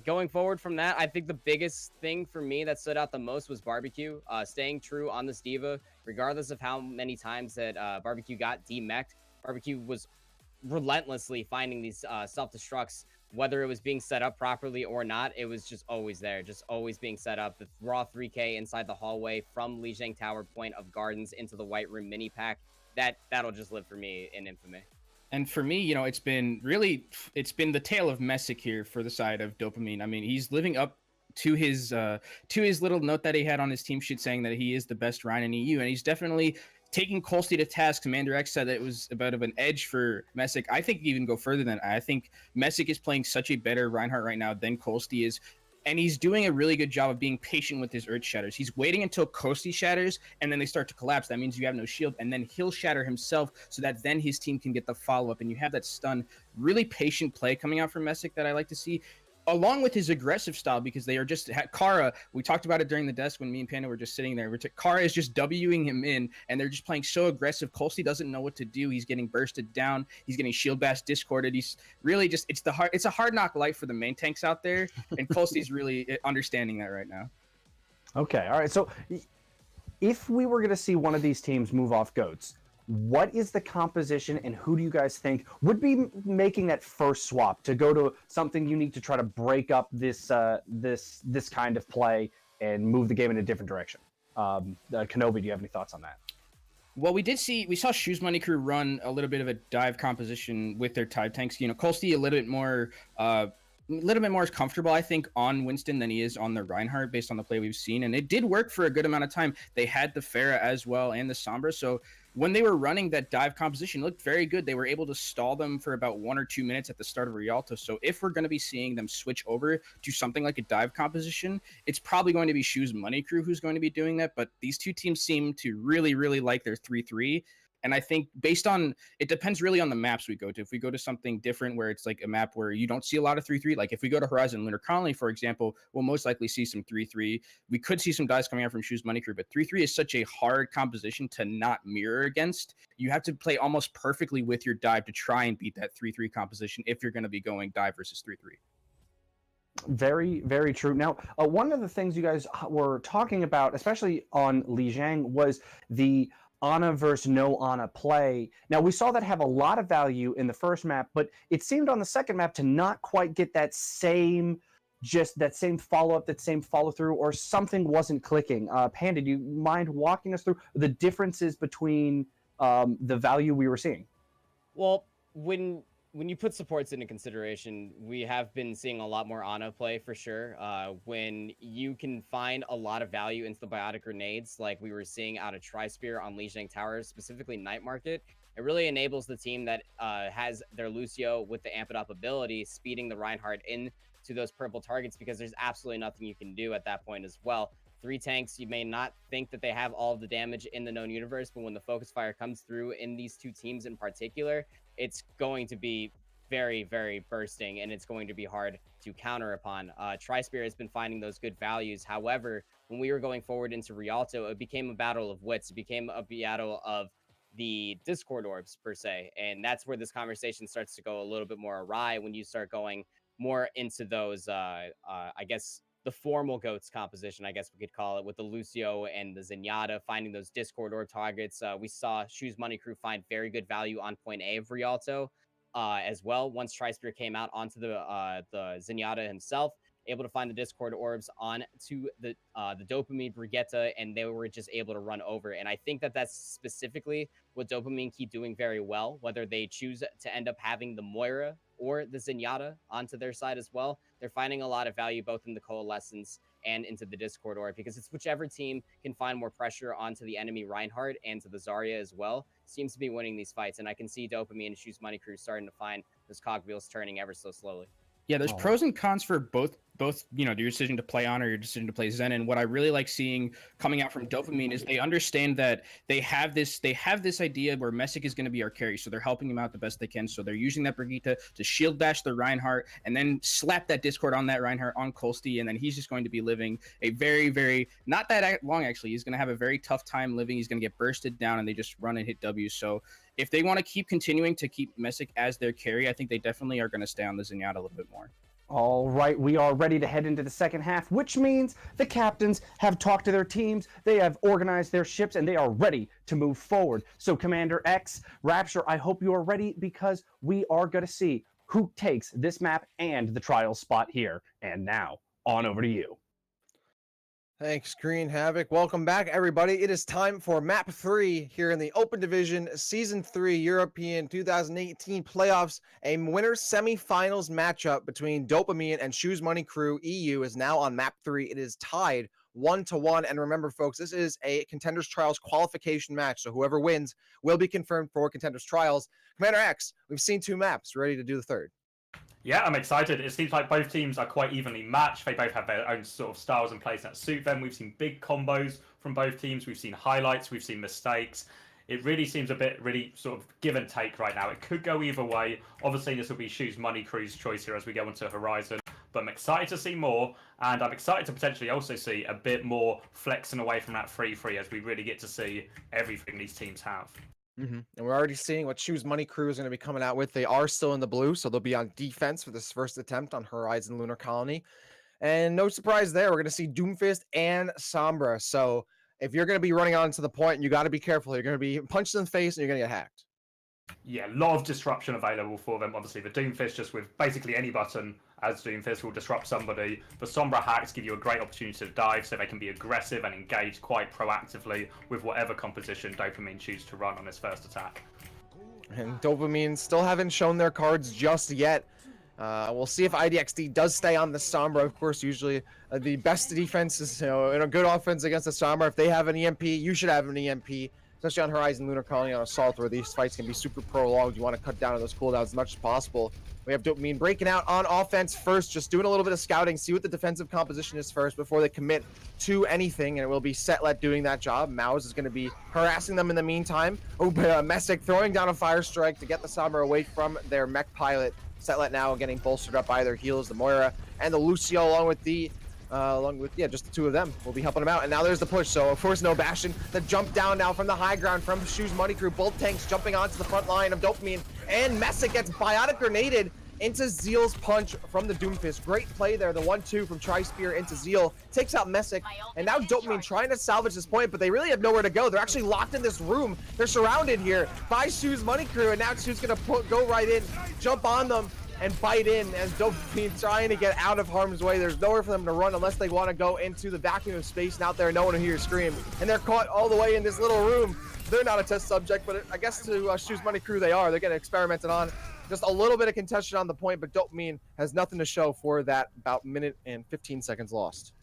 going forward from that, I think the biggest thing for me that stood out the most was Barbecue. Staying true on this diva, regardless of how many times that Barbecue got demeched, Barbecue was relentlessly finding these self-destructs, whether it was being set up properly or not. It was just always there, just always being set up. The raw 3K inside the hallway from Lijiang Tower point of Gardens into the White Room mini pack, that'll just live for me in infamy. And for me, you know, it's been the tale of Messick here for the side of Dopamine. I mean, he's living up to his little note that he had on his team sheet saying that he is the best Rhine in EU, and he's definitely taking Colsty to task. Commander X said that it was a bit of an edge for Messick. I think even go further than I think Messick is playing such a better Reinhardt right now than Colsty is. And he's doing a really good job of being patient with his Earth Shatters. He's waiting until Colsty shatters, and then they start to collapse. That means you have no shield, and then he'll shatter himself so that then his team can get the follow-up, and you have that stun. Really patient play coming out from Messick that I like to see, along with his aggressive style, because they are just Kara. We talked about it during the desk when me and Panda were just sitting there. Kara is just Wing him in, and they're just playing so aggressive. Colsty doesn't know what to do. He's getting bursted down. He's getting shield bash discorded. He's really just it's a hard knock life for the main tanks out there, and Colsty's really understanding that right now. Okay, all right. So if we were going to see one of these teams move off goats, what is the composition, and who do you guys think would be making that first swap to go to something unique to try to break up this this kind of play and move the game in a different direction? Kenobi, do you have any thoughts on that? Well, we saw Shoes Money Crew run a little bit of a dive composition with their Tide tanks. You know, Colsty a little bit more comfortable, I think, on Winston than he is on the Reinhardt based on the play we've seen. And it did work for a good amount of time. They had the Pharah as well and the Sombra. So when they were running that dive composition, it looked very good. They were able to stall them for about 1 or 2 minutes at the start of Rialto. So if we're going to be seeing them switch over to something like a dive composition, it's probably going to be Shoes Money Crew who's going to be doing that. But these two teams seem to really, really like their 3-3. And I think it depends really on the maps we go to. If we go to something different where it's like a map where you don't see a lot of 3-3, like if we go to Horizon Lunar Colony, for example, we'll most likely see some 3-3. We could see some dives coming out from Shoes Money Crew, but 3-3 is such a hard composition to not mirror against. You have to play almost perfectly with your dive to try and beat that 3-3 composition if you're going to be going dive versus 3-3. Very, very true. Now, one of the things you guys were talking about, especially on Lijiang, was the Ana versus no Ana play. Now, we saw that have a lot of value in the first map, but it seemed on the second map to not quite get that same follow-up, that same follow-through, or something wasn't clicking. Panda, do you mind walking us through the differences between the value we were seeing? Well, when you put supports into consideration, we have been seeing a lot more Ana play for sure. When you can find a lot of value into the biotic grenades, like we were seeing out of Tri-Spear on Lijiang Tower, specifically Night Market, it really enables the team that has their Lucio with the Amp It Up ability, speeding the Reinhardt into those purple targets, because there's absolutely nothing you can do at that point as well. 3 tanks, you may not think that they have all of the damage in the known universe, but when the focus fire comes through in these two teams in particular, it's going to be very, very bursting, and it's going to be hard to counter upon. Tri-Spear has been finding those good values. However, when we were going forward into Rialto, it became a battle of wits. It became a battle of the Discord orbs, per se, and that's where this conversation starts to go a little bit more awry when you start going more into those, I guess, the formal GOATs composition, I guess we could call it, with the Lucio and the Zenyatta, finding those Discord orb targets. We saw Shoes Money Crew find very good value on point A of Rialto as well. Once Tri-Spear came out onto the Zenyatta himself, able to find the Discord orbs onto the Dopamine Brigitte, and they were just able to run over. And I think that that's specifically what Dopamine keep doing very well, whether they choose to end up having the Moira or the Zenyatta onto their side as well. They're finding a lot of value both in the Coalescence and into the Discord orb, because it's whichever team can find more pressure onto the enemy Reinhardt and to the Zarya as well seems to be winning these fights. And I can see Dopamine and Shoes Money Crew starting to find those cogwheels turning ever so slowly. Yeah, there's pros and cons for both both, you know, your decision to play on or your decision to play Zen. And what I really like seeing coming out from Dopamine is they understand that they have this idea where Messick is going to be our carry. So they're helping him out the best they can. So they're using that Brigitte to shield bash the Reinhardt and then slap that Discord on that Reinhardt on Kolsti. And then he's just going to be living a very, very, not that long actually. He's going to have a very tough time living. He's going to get bursted down and they just run and hit W. So if they want to keep continuing to keep Messick as their carry, I think they definitely are going to stay on the Zenyatta a little bit more. All right, we are ready to head into the second half, which means the captains have talked to their teams, they have organized their ships, and they are ready to move forward. So Commander X, Rapture, I hope you are ready because we are going to see who takes this map and the trial spot here. And now, on over to you. Thanks, Green Havoc. Welcome back, everybody. It is time for Map 3 here in the Open Division Season 3 European 2018 Playoffs. A winners semifinals matchup between Dopamine and Shoes Money Crew EU is now on Map 3. It is tied 1-1. And remember, folks, this is a Contenders Trials qualification match. So whoever wins will be confirmed for Contenders Trials. Commander X, we've seen 2 maps. Ready to do the third? Yeah, I'm excited. It seems like both teams are quite evenly matched. They both have their own sort of styles and plays that suit them. We've seen big combos from both teams. We've seen highlights. We've seen mistakes. It really seems a bit really sort of give and take right now. It could go either way. Obviously, this will be Shoes Money Crew's choice here as we go into Horizon. But I'm excited to see more, and I'm excited to potentially also see a bit more flexing away from that 3-3 as we really get to see everything these teams have. And we're already seeing what Shoes Money Crew is going to be coming out with. They are still in the blue, so they'll be on defense for this first attempt on Horizon Lunar Colony. And no surprise there, we're going to see Doomfist and Sombra. So if you're going to be running onto the point, you got to be careful. You're going to be punched in the face and you're going to get hacked. Yeah, a lot of disruption available for them. Obviously, the Doomfist, just with basically any button as Doomfist, will disrupt somebody. The Sombra hacks give you a great opportunity to dive, so they can be aggressive and engage quite proactively with whatever composition Dopamine choose to run on his first attack. And Dopamine still haven't shown their cards just yet. We'll see if IDXD does stay on the Sombra. Of course, usually the best defense is, in a good offense against the Sombra. If they have an EMP, you should have an EMP. Especially on Horizon Lunar Colony on Assault, where these fights can be super prolonged. You want to cut down on those cooldowns as much as possible. We have Dopamine breaking out on offense first, just doing a little bit of scouting, see what the defensive composition is first before they commit to anything, and it will be Setlet doing that job. Maus is going to be harassing them in the meantime. Messick throwing down a fire strike to get the Sombra away from their mech pilot. Setlet now getting bolstered up by their heals, the Moira and the Lucio, along with just the 2 of them will be helping them out. And now there's the push, so of course no Bastion. The jump down now from the high ground from Shoes Money Crew. Both tanks jumping onto the front line of Dopamine, and Messick gets biotic grenaded into Zeal's punch from the Doomfist. Great play there, the 1-2 from Tri-Spear into Zeal. Takes out Messick, and now Dopamine trying to salvage this point, but they really have nowhere to go. They're actually locked in this room. They're surrounded here by Shoes Money Crew, and now Shoes gonna go right in, jump on them, and bite in as Dopamine trying to get out of harm's way. There's nowhere for them to run unless they want to go into the vacuum of space, and out there no one will hear you scream. And they're caught all the way in this little room. They're not a test subject, but I guess to Shoes Money Crew they are. They're getting experimented on. Just a little bit of contention on the point, but Dopamine has nothing to show for that about minute and 15 seconds lost.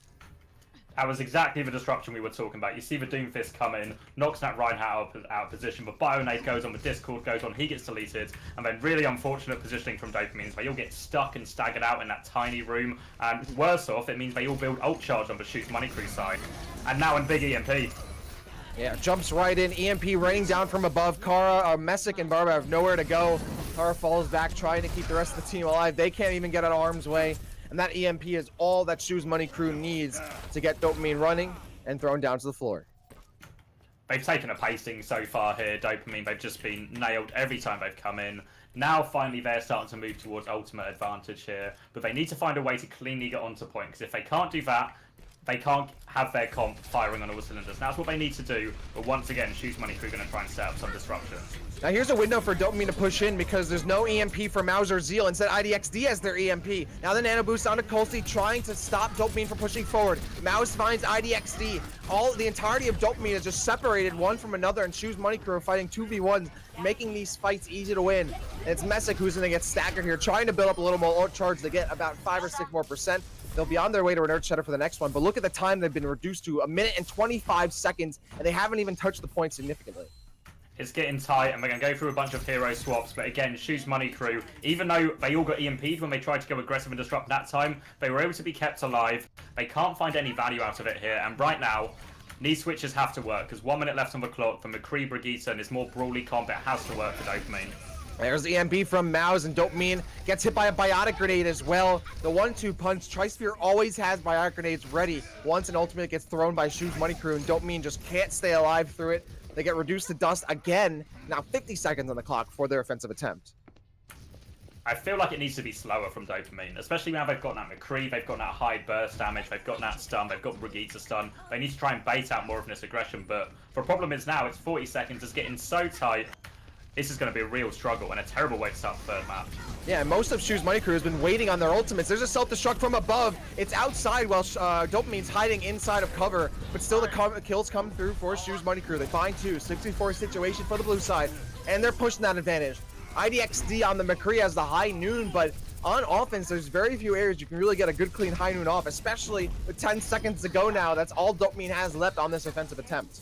That was exactly the disruption we were talking about. You see the Doomfist come in, knocks that Reinhardt out of position, but Bionade goes on, the Discord goes on, he gets deleted, and then really unfortunate positioning from Dopamine. They all get stuck and staggered out in that tiny room, and worse off, it means they all build ult charge on the Shoes Money Crew side. And now in big EMP. Yeah, jumps right in, EMP raining down from above. Kara, Messick, and Barba have nowhere to go. Kara falls back, trying to keep the rest of the team alive. They can't even get out of harm's way. And that EMP is all that Shoes Money Crew needs to get Dopamine running and thrown down to the floor. They've taken a pacing so far here, Dopamine. They've just been nailed every time they've come in. Now, finally, they're starting to move towards ultimate advantage here. But they need to find a way to cleanly get onto point, because if they can't do that, they can't have their comp firing on all cylinders. And that's what they need to do. But once again, Shoes Money Crew are going to try and set up some disruption. Now here's a window for Dopamine to push in because there's no EMP for Mauser Zeal. Instead, IDXD has their EMP. Now the nano boost onto Kolsti, trying to stop Dopamine from pushing forward. Maus finds IDXD. The entirety of Dopamine is just separated one from another, and Shoes Money Crew are fighting 2v1s, making these fights easy to win. And it's Messick who's gonna get staggered here, trying to build up a little more ult charge to get about 5 or 6 more percent. They'll be on their way to an Earth Shatter for the next one, but look at the time they've been reduced to 1 minute and 25 seconds, and they haven't even touched the point significantly. It's getting tight, and we're going to go through a bunch of hero swaps. But again, Shoes Money Crew, even though they all got EMP'd when they tried to go aggressive and disrupt that time, they were able to be kept alive. They can't find any value out of it here. And right now, these switches have to work, because 1 minute left on the clock for McCree, Brigitte, and this more brawly comp. It has to work for Dopamine. There's the EMP from Mouse, and Dopamine gets hit by a biotic grenade as well. The 1-2 punch. Trisphere always has biotic grenades ready once an ultimate gets thrown by Shoes Money Crew, and Dopamine just can't stay alive through it. They get reduced to dust again. Now 50 seconds on the clock for their offensive attempt. I feel like it needs to be slower from Dopamine, especially now they've got that McCree, they've got that high burst damage, they've got that stun, they've got Brigitte to stun. They need to try and bait out more of this aggression, but the problem is now it's 40 seconds, it's getting so tight. This is going to be a real struggle and a terrible way to start the third match. Yeah, and most of Shoes Money Crew has been waiting on their ultimates. There's a self-destruct from above. It's outside while Dopamine's hiding inside of cover, but still the kills come through for Shoes Money Crew. They find 2, 64 situation for the blue side, and they're pushing that advantage. IDXD on the McCree has the high noon, but on offense, there's very few areas you can really get a good clean high noon off, especially with 10 seconds to go now. That's all Dopamine has left on this offensive attempt.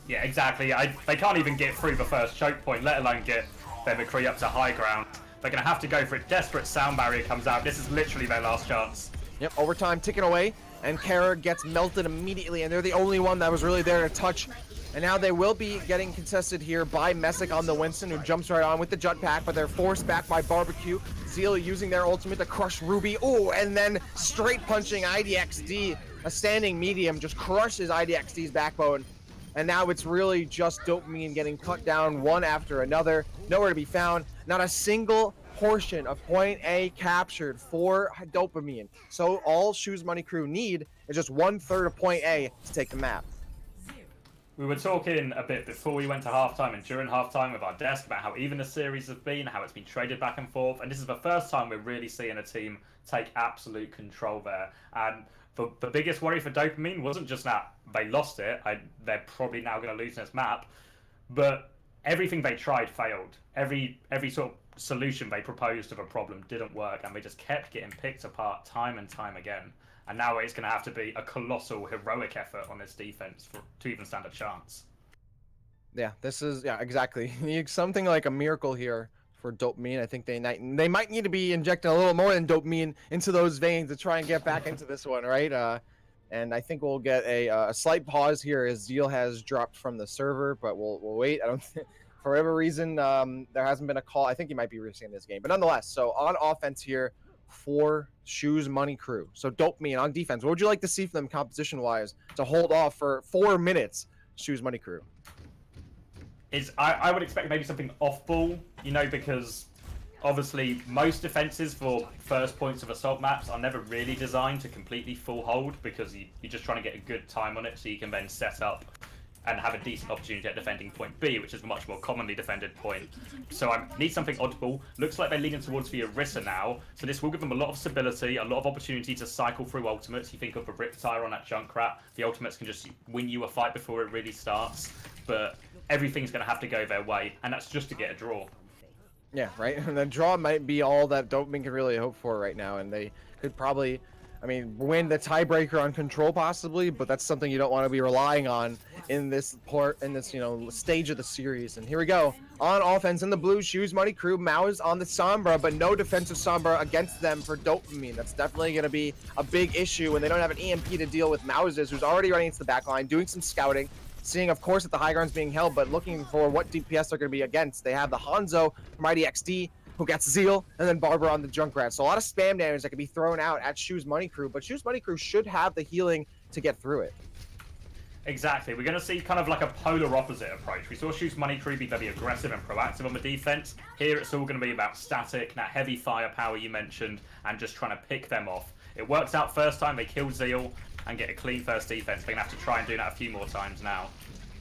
Yeah, exactly. They can't even get through the first choke point, let alone get their McCree up to high ground. They're going to have to go for it. Desperate sound barrier comes out. This is literally their last chance. Yep, overtime ticking away, and Kara gets melted immediately, and they're the only one that was really there to touch. And now they will be getting contested here by Messick on the Winston, who jumps right on with the jetpack, but they're forced back by Barbecue. Zeal using their ultimate to crush Ruby. Oh, and then straight punching IDXD. A standing medium just crushes IDXD's backbone. And now it's really just Dopamine getting cut down one after another. Nowhere to be found. Not a single portion of point A captured for Dopamine. So all Shoes Money Crew need is just 1/3 of point A to take the map. We were talking a bit before we went to halftime and during halftime with our desk about how even the series has been, how it's been traded back and forth. And this is the first time we're really seeing a team take absolute control there. And the biggest worry for Dopamine wasn't just that they lost it. They're probably now going to lose this map. But everything they tried failed. Every sort of solution they proposed of a problem didn't work. And they just kept getting picked apart time and time again. And now it's going to have to be a colossal, heroic effort on this defense to even stand a chance. Yeah, this is, yeah, exactly. You need something like a miracle here for Dopamine. I think they might need to be injecting a little more than Dopamine into those veins to try and get back into this one, right? And I think we'll get a slight pause here as Zeal has dropped from the server, but we'll wait. I don't think, for whatever reason, there hasn't been a call. I think he might be risking this game. But nonetheless, so on offense here for Shoes Money Crew. So Dopamine on defense. What would you like to see from them composition-wise to hold off for 4 minutes, Shoes Money Crew? I would expect maybe something off-ball, you know, because obviously most defenses for first points of assault maps are never really designed to completely full hold, because you're just trying to get a good time on it so you can then set up and have a decent opportunity at defending point B, which is a much more commonly defended point. So I need something oddball. Looks like they're leaning towards the Orisa now, so this will give them a lot of stability, a lot of opportunity to cycle through ultimates. You think of a Riptire on that Junkrat, the ultimates can just win you a fight before it really starts, but everything's going to have to go their way, and that's just to get a draw. Yeah, right? And the draw might be all that Dopamine can really hope for right now, and they could probably, I mean, win the tiebreaker on control possibly, but that's something you don't want to be relying on in this you know, stage of the series. And here we go. On offense in the blue, Shoes Money Crew, Mao's on the Sombra, but no defensive Sombra against them for Dopamine. That's definitely going to be a big issue when they don't have an EMP to deal with Mouses, who's already running into the back line, doing some scouting, seeing, of course, that the high ground's being held, but looking for what DPS they're going to be against. They have the Hanzo from IDXD, who gets Zeal, and then Barber on the Junkrat. So a lot of spam damage that can be thrown out at Shoes Money Crew, but Shoes Money Crew should have the healing to get through it. Exactly. We're going to see kind of like a polar opposite approach. We saw Shoes Money Crew be very aggressive and proactive on the defense. Here it's all going to be about static, that heavy firepower you mentioned, and just trying to pick them off. It works out first time, they kill Zeal and get a clean first defense. They're going to have to try and do that a few more times now.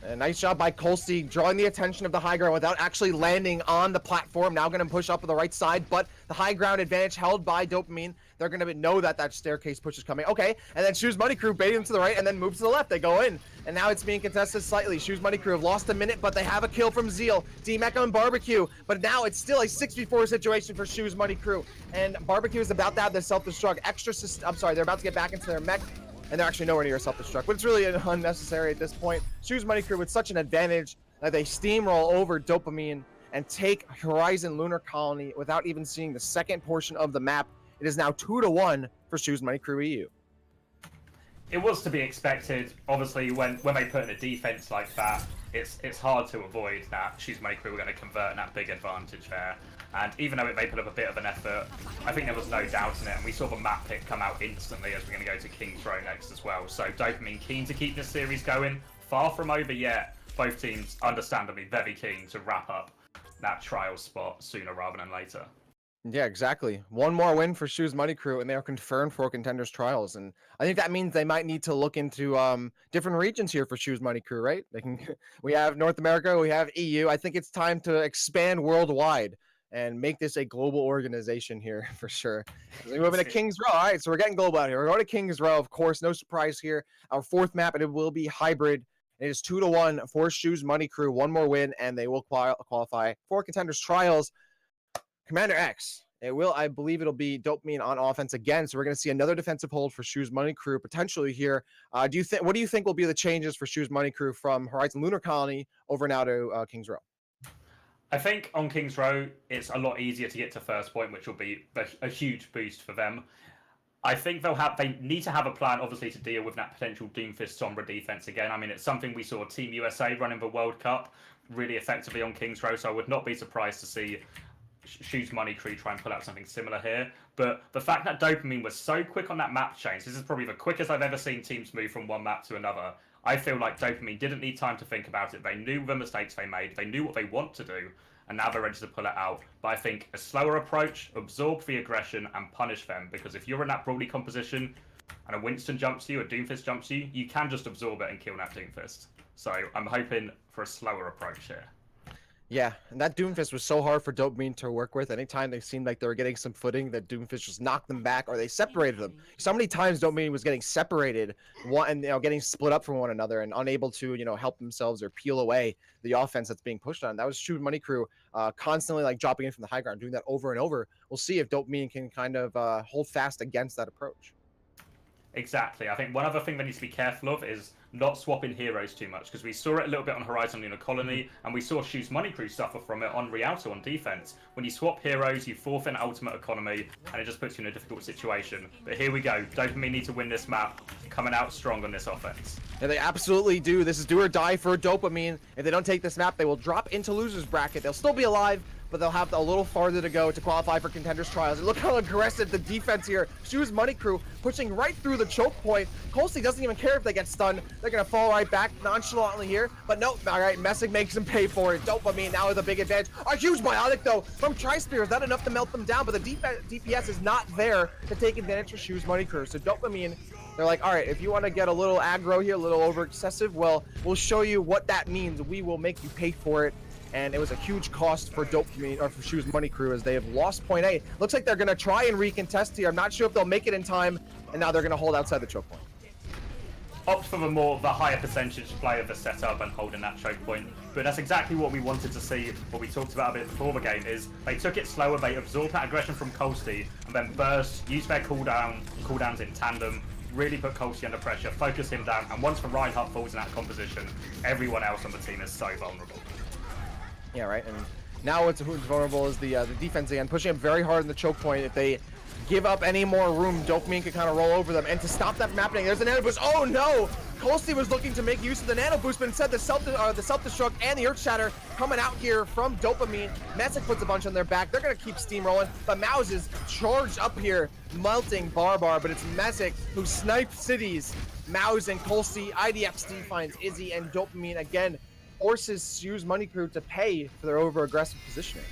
A nice job by Kolsty, drawing the attention of the high ground without actually landing on the platform. Now going to push up on the right side, but the high ground advantage held by Dopamine. They're going to know that that staircase push is coming. Okay, and then Shoes Money Crew baiting to the right and then moves to the left. They go in, and now it's being contested slightly. Shoes Money Crew have lost a minute, but they have a kill from Zeal. D-Mech on Barbecue, but now it's still a 6v4 situation for Shoes Money Crew. And Barbecue is about to have their self-destruct. They're about to get back into their mech, and they're actually nowhere near self-destruct, but it's really unnecessary at this point. Shoes Money Crew with such an advantage that they steamroll over Dopamine and take Horizon Lunar Colony without even seeing the second portion of the map. It is now 2-1 for Shoes Money Crew EU. It was to be expected. Obviously, when they put in a defense like that, it's hard to avoid that Shoes Money Crew were going to convert that big advantage there. And even though they put up a bit of an effort, I think there was no doubt in it. And we saw the map pick come out instantly as we're going to go to King's Row next as well. So Dopamine keen to keep this series going. Far from over yet. Both teams understandably very keen to wrap up that trial spot sooner rather than later. Yeah, exactly. One more win for Shoes Money Crew, and they are confirmed for Contenders Trials. And I think that means they might need to look into different regions here for Shoes Money Crew, right? They can. We have North America, we have EU. I think it's time to expand worldwide and make this a global organization here for sure. We're moving to King's Row. All right, so we're getting global out here. We're going to King's Row, of course. No surprise here. Our fourth map, and it will be hybrid. It is 2-1 for Shoes Money Crew. One more win, and they will qualify for Contenders Trials. Commander X. I believe it'll be Dopamine on offense again. So we're going to see another defensive hold for Shoes Money Crew potentially here. What do you think will be the changes for Shoes Money Crew from Horizon Lunar Colony over now to King's Row? I think on King's Row, it's a lot easier to get to first point, which will be a huge boost for them. I think they need to have a plan, obviously, to deal with that potential Doomfist Sombra defense again. I mean, it's something we saw Team USA running the World Cup really effectively on King's Row, so I would not be surprised to see Shoes Money Crew try and pull out something similar here. But the fact that Dopamine was so quick on that map change, this is probably the quickest I've ever seen teams move from one map to another. I feel like Dopamine didn't need time to think about it. They knew the mistakes they made. They knew what they want to do. And now they're ready to pull it out. But I think a slower approach, absorb the aggression, and punish them. Because if you're in that Brawly composition and a Winston jumps you, a Doomfist jumps you, you can just absorb it and kill that Doomfist. So I'm hoping for a slower approach here. Yeah, and that Doomfist was so hard for Dopamine to work with. Anytime they seemed like they were getting some footing, that Doomfist just knocked them back, or they separated them. So many times Dopamine was getting separated, and getting split up from one another, and unable to help themselves or peel away the offense that's being pushed on. That was Shoes Money Crew constantly dropping in from the high ground, doing that over and over. We'll see if Dopamine can kind of hold fast against that approach. Exactly. I think one other thing they need to be careful of is not swapping heroes too much, because we saw it a little bit on Horizon Lunar Colony, and we saw Shoes Money Crew suffer from it on Rialto on defense. When you swap heroes, you forfeit ultimate economy, and it just puts you in a difficult situation. But here we go. Dopamine need to win this map, coming out strong on this offense. Yeah, they absolutely do. This is do or die for Dopamine. If they don't take this map, they will drop into losers bracket. They'll still be alive, but they'll have a little farther to go to qualify for Contenders Trials. And look how aggressive the defense here. Shoes Money Crew pushing right through the choke point. Colsey doesn't even care if they get stunned. They're going to fall right back nonchalantly here. But nope, all right, Messick makes them pay for it. Dopamine now with a big advantage. A huge biotic, though, from Tri-Spear. Is that enough to melt them down? But the DPS is not there to take advantage of Shoes Money Crew. So Dopamine, they're like, all right, if you want to get a little aggro here, a little over-excessive, well, we'll show you what that means. We will make you pay for it. And it was a huge cost for Dopamine, or for Shoes Money Crew, as they have lost point A. Looks like they're going to try and recontest here. I'm not sure if they'll make it in time, and now they're going to hold outside the choke point. Opt for the higher percentage play of the setup and holding that choke point. But that's exactly what we wanted to see, what we talked about a bit before the game, is they took it slower, they absorbed that aggression from Colsey, and then burst, used their cooldowns in tandem, really put Colsey under pressure, focus him down, and once the Reinhardt falls in that composition, everyone else on the team is so vulnerable. Yeah, right. And now what's vulnerable is the defense again, pushing him very hard in the choke point. If they give up any more room, Dopamine could kind of roll over them. And to stop that from happening, there's a nano boost. Oh no! Colsey was looking to make use of the nano boost, but instead the self-destruct and the earth shatter coming out here from Dopamine. Messick puts a bunch on their back. They're gonna keep steamrolling, but Mouse is charged up here, melting Barbar. But it's Messick who sniped cities. Mouse and Colsey. IDXD finds Izzy, and Dopamine again forces Shoes Money Crew to pay for their over-aggressive positioning.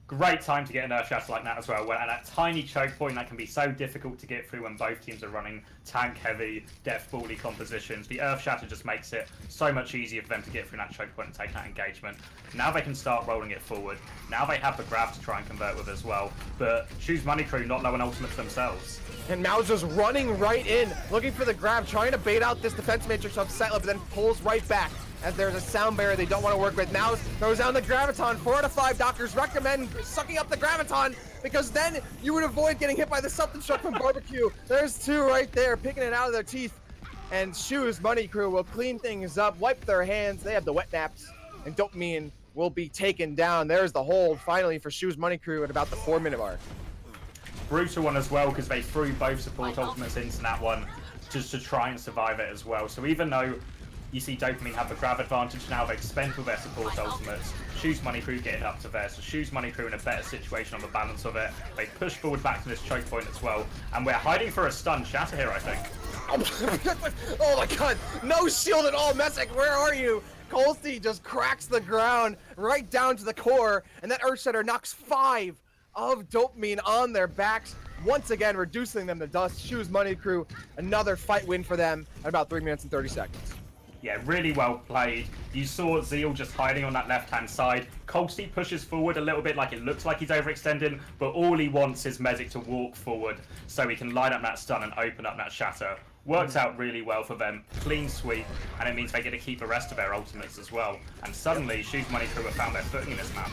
Great time to get an Earth Shatter like that as well. At that tiny choke point that can be so difficult to get through when both teams are running tank-heavy, death-bally compositions. The Earth Shatter just makes it so much easier for them to get through that choke point and take that engagement. Now they can start rolling it forward. Now they have the grab to try and convert with as well. But Shoes Money Crew not low on ultimates themselves. And Mauser's running right in, looking for the grab, trying to bait out this defense matrix of Sept, but then pulls right back. As there's a sound barrier they don't want to work with. Mouse throws down the Graviton. 4 out of 5 doctors recommend sucking up the Graviton, because then you would avoid getting hit by the self-destruct from Barbecue. There's 2 right there, picking it out of their teeth. And Shoes Money Crew will clean things up, wipe their hands. They have the wet naps. and Dopamine will be taken down. There's the hold finally for Shoes Money Crew at about the 4-minute mark. Brutal one as well, because they threw both support ultimates into that one just to try and survive it as well. So even though you see Dopamine have the grab advantage now, they've spent all their support ultimates. Shoes Money Crew getting up to there, so Shoes Money Crew in a better situation on the balance of it. They push forward back to this choke point as well, and we're hiding for a stun shatter here, I think. Oh my god, no shield at all. Messick, where are you? Colsey just cracks the ground right down to the core, and that Earthshatter knocks 5 of Dopamine on their backs, once again reducing them to dust. Shoes Money Crew, another fight win for them at about 3 minutes and 30 seconds. Yeah, really well played. You saw Zeal just hiding on that left-hand side. Colsey pushes forward a little bit, like it looks like he's overextending, but all he wants is Mezek to walk forward so he can line up that stun and open up that shatter. Works out really well for them. Clean sweep, and it means they get to keep the rest of their ultimates as well. And suddenly, Shoes Money Crew have found their footing in this map.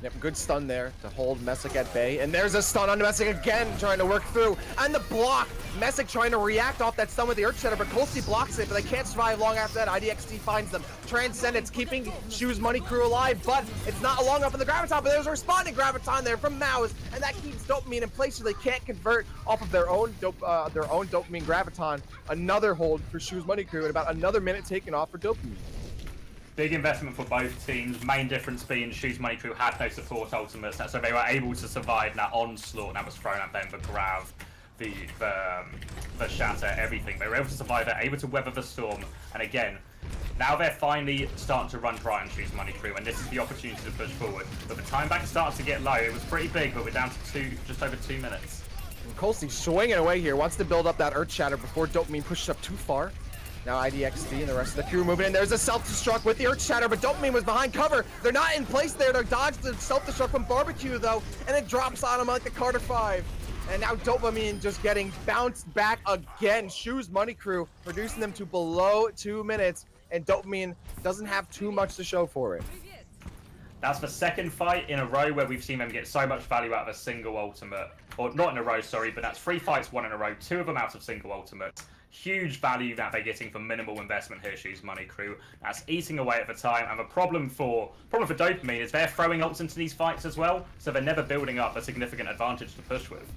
Yep, good stun there to hold Messick at bay. And there's a stun on Messick again, trying to work through. And the block. Messick trying to react off that stun with the Earthshatter, but Colsey blocks it, but they can't survive long after that. IDXD finds them. Transcendence keeping Shoes Money Crew alive, but it's not long enough in the Graviton, but there's a responding Graviton there from Mouse, and that keeps Dopamine in place so they can't convert off of their own Dopamine Graviton. Another hold for Shoes Money Crew, and about another minute taken off for Dopamine. Big investment for both teams. Main difference being Shoes Money Crew had no support ultimates, so they were able to survive that onslaught that was thrown at them, the grav, the shatter, everything. They were able to survive it, able to weather the storm, and again, now they're finally starting to run dry on Shoes Money Crew, and this is the opportunity to push forward. But the time back starts to get low. It was pretty big, but we're down to just over 2 minutes. And Colsey swinging away here, wants to build up that Earthshatter before Dopamine pushes up too far. Now IDXD and the rest of the crew moving in. There's a self-destruct with the Earthshatter, but Dopamine was behind cover. They're not in place there to dodge the self-destruct from Barbecue, though, and it drops on him like the Carter 5. And now Dopamine just getting bounced back again. Shoes Money Crew reducing them to below 2 minutes, and Dopamine doesn't have too much to show for it. That's the second fight in a row where we've seen them get so much value out of a single ultimate. Or not in a row, sorry, but that's 3 fights, 1 in a row, 2 of them out of single ultimates. Huge value that they're getting for minimal investment here, Shoes Money Crew. That's eating away at the time, and the problem for Dopamine is they're throwing ults into these fights as well, so they're never building up a significant advantage to push with.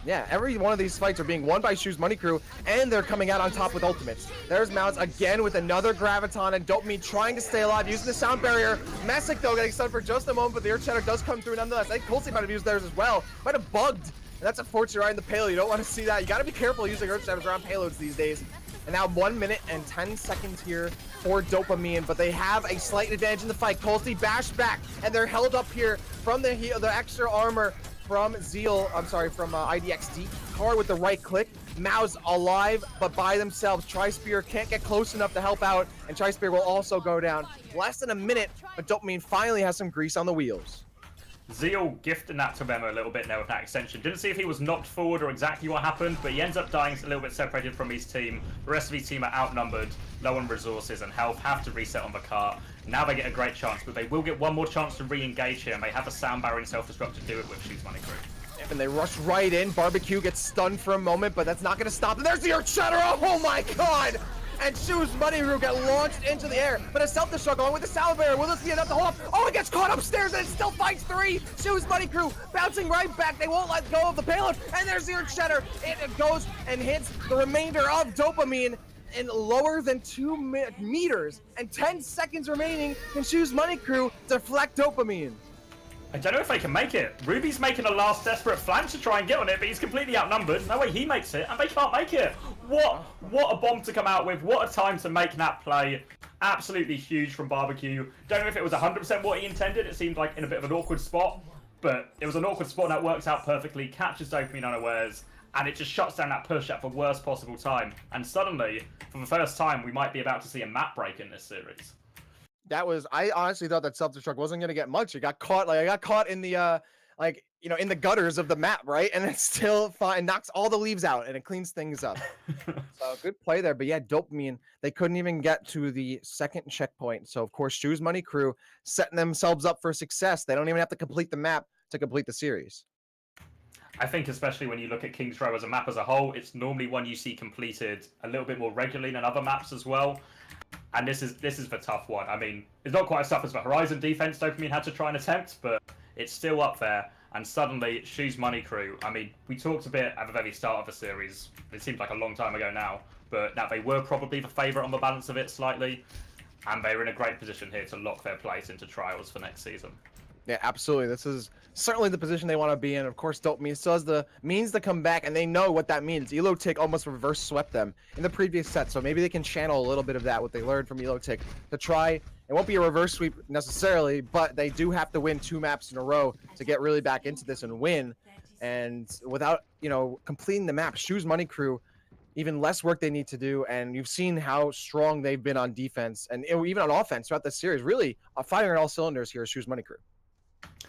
Yeah, every one of these fights are being won by Shoes Money Crew, and they're coming out on top with ultimates. There's Mounts again with another Graviton, and Dopamine trying to stay alive, using the sound barrier. Messick, though, getting stunned for just a moment, but the Earthshatter does come through nonetheless. I think Colsey might have used theirs as well. Might have bugged. And that's unfortunate right in the payload. You don't want to see that. You got to be careful using Earthshatters around payloads these days. And now 1 minute and 10 seconds here for Dopamine, but they have a slight advantage in the fight. Colsey bashed back, and they're held up here from the extra armor from IDXD. Car with the right click. Mao's alive, but by themselves. Tri-Spear can't get close enough to help out, and Tri-Spear will also go down. Less than a minute, but Dopamine finally has some grease on the wheels. Zeal gifting that to them a little bit now with that extension. Didn't see if he was knocked forward or exactly what happened, but he ends up dying a little bit separated from his team. The rest of his team are outnumbered, low on resources and health, have to reset on the cart. Now they get a great chance, but they will get one more chance to re-engage here, and they have a sound barrier and self-destruct to do it with Shoes Money Crew. And they rush right in. Barbecue gets stunned for a moment, but that's not going to stop them. There's the Earthshatter! Oh my god! And Shoes Money Crew get launched into the air, but a self-destruct along with the sound barrier. Will this be enough to hold up? Oh, it gets caught upstairs, and it still fights 3. Shoes Money Crew bouncing right back. They won't let go of the payload, and there's the Earthshatter. It goes and hits the remainder of Dopamine in lower than 2 meters, and 10 seconds remaining. Can Shoes Money Crew deflect Dopamine? I don't know if they can make it. Ruby's making a last desperate flank to try and get on it, but he's completely outnumbered. No way he makes it, and they can't make it. What a bomb to come out with. What a time to make that play. Absolutely huge from Barbecue. Don't know if it was 100% what he intended. It seemed like in a bit of an awkward spot, but it was an awkward spot that works out perfectly, catches Dopamine unawares, and it just shuts down that push at the worst possible time. And suddenly, for the first time, we might be about to see a map break in this series. I honestly thought that self-destruct wasn't going to get much. It got caught, I got caught in the, in the gutters of the map, right? And it's still fine, knocks all the leaves out, and it cleans things up. So good play there. But yeah, Dopamine, they couldn't even get to the second checkpoint. So of course, Shoes Money Crew setting themselves up for success. They don't even have to complete the map to complete the series. I think especially when you look at King's Row as a map as a whole, it's normally one you see completed a little bit more regularly than other maps as well. And this is the tough one. I mean, it's not quite as tough as the Horizon defense Dopamine had to try and attempt, but it's still up there. And suddenly, Shoes Money Crew, I mean, we talked a bit at the very start of the series. It seems like a long time ago now, but now they were probably the favourite on the balance of it slightly. And they're in a great position here to lock their place into Trials for next season. Yeah, absolutely. This is certainly the position they want to be in. Of course, Dopamine still has the means to come back, and they know what that means. Elotic almost reverse swept them in the previous set, so maybe they can channel a little bit of that, what they learned from Elotic, to try. It won't be a reverse sweep necessarily, but they do have to win 2 maps in a row to get really back into this and win. And without, completing the map, Shoes Money Crew, even less work they need to do, and you've seen how strong they've been on defense and even on offense throughout this series. Really firing on all cylinders here, Shoes Money Crew.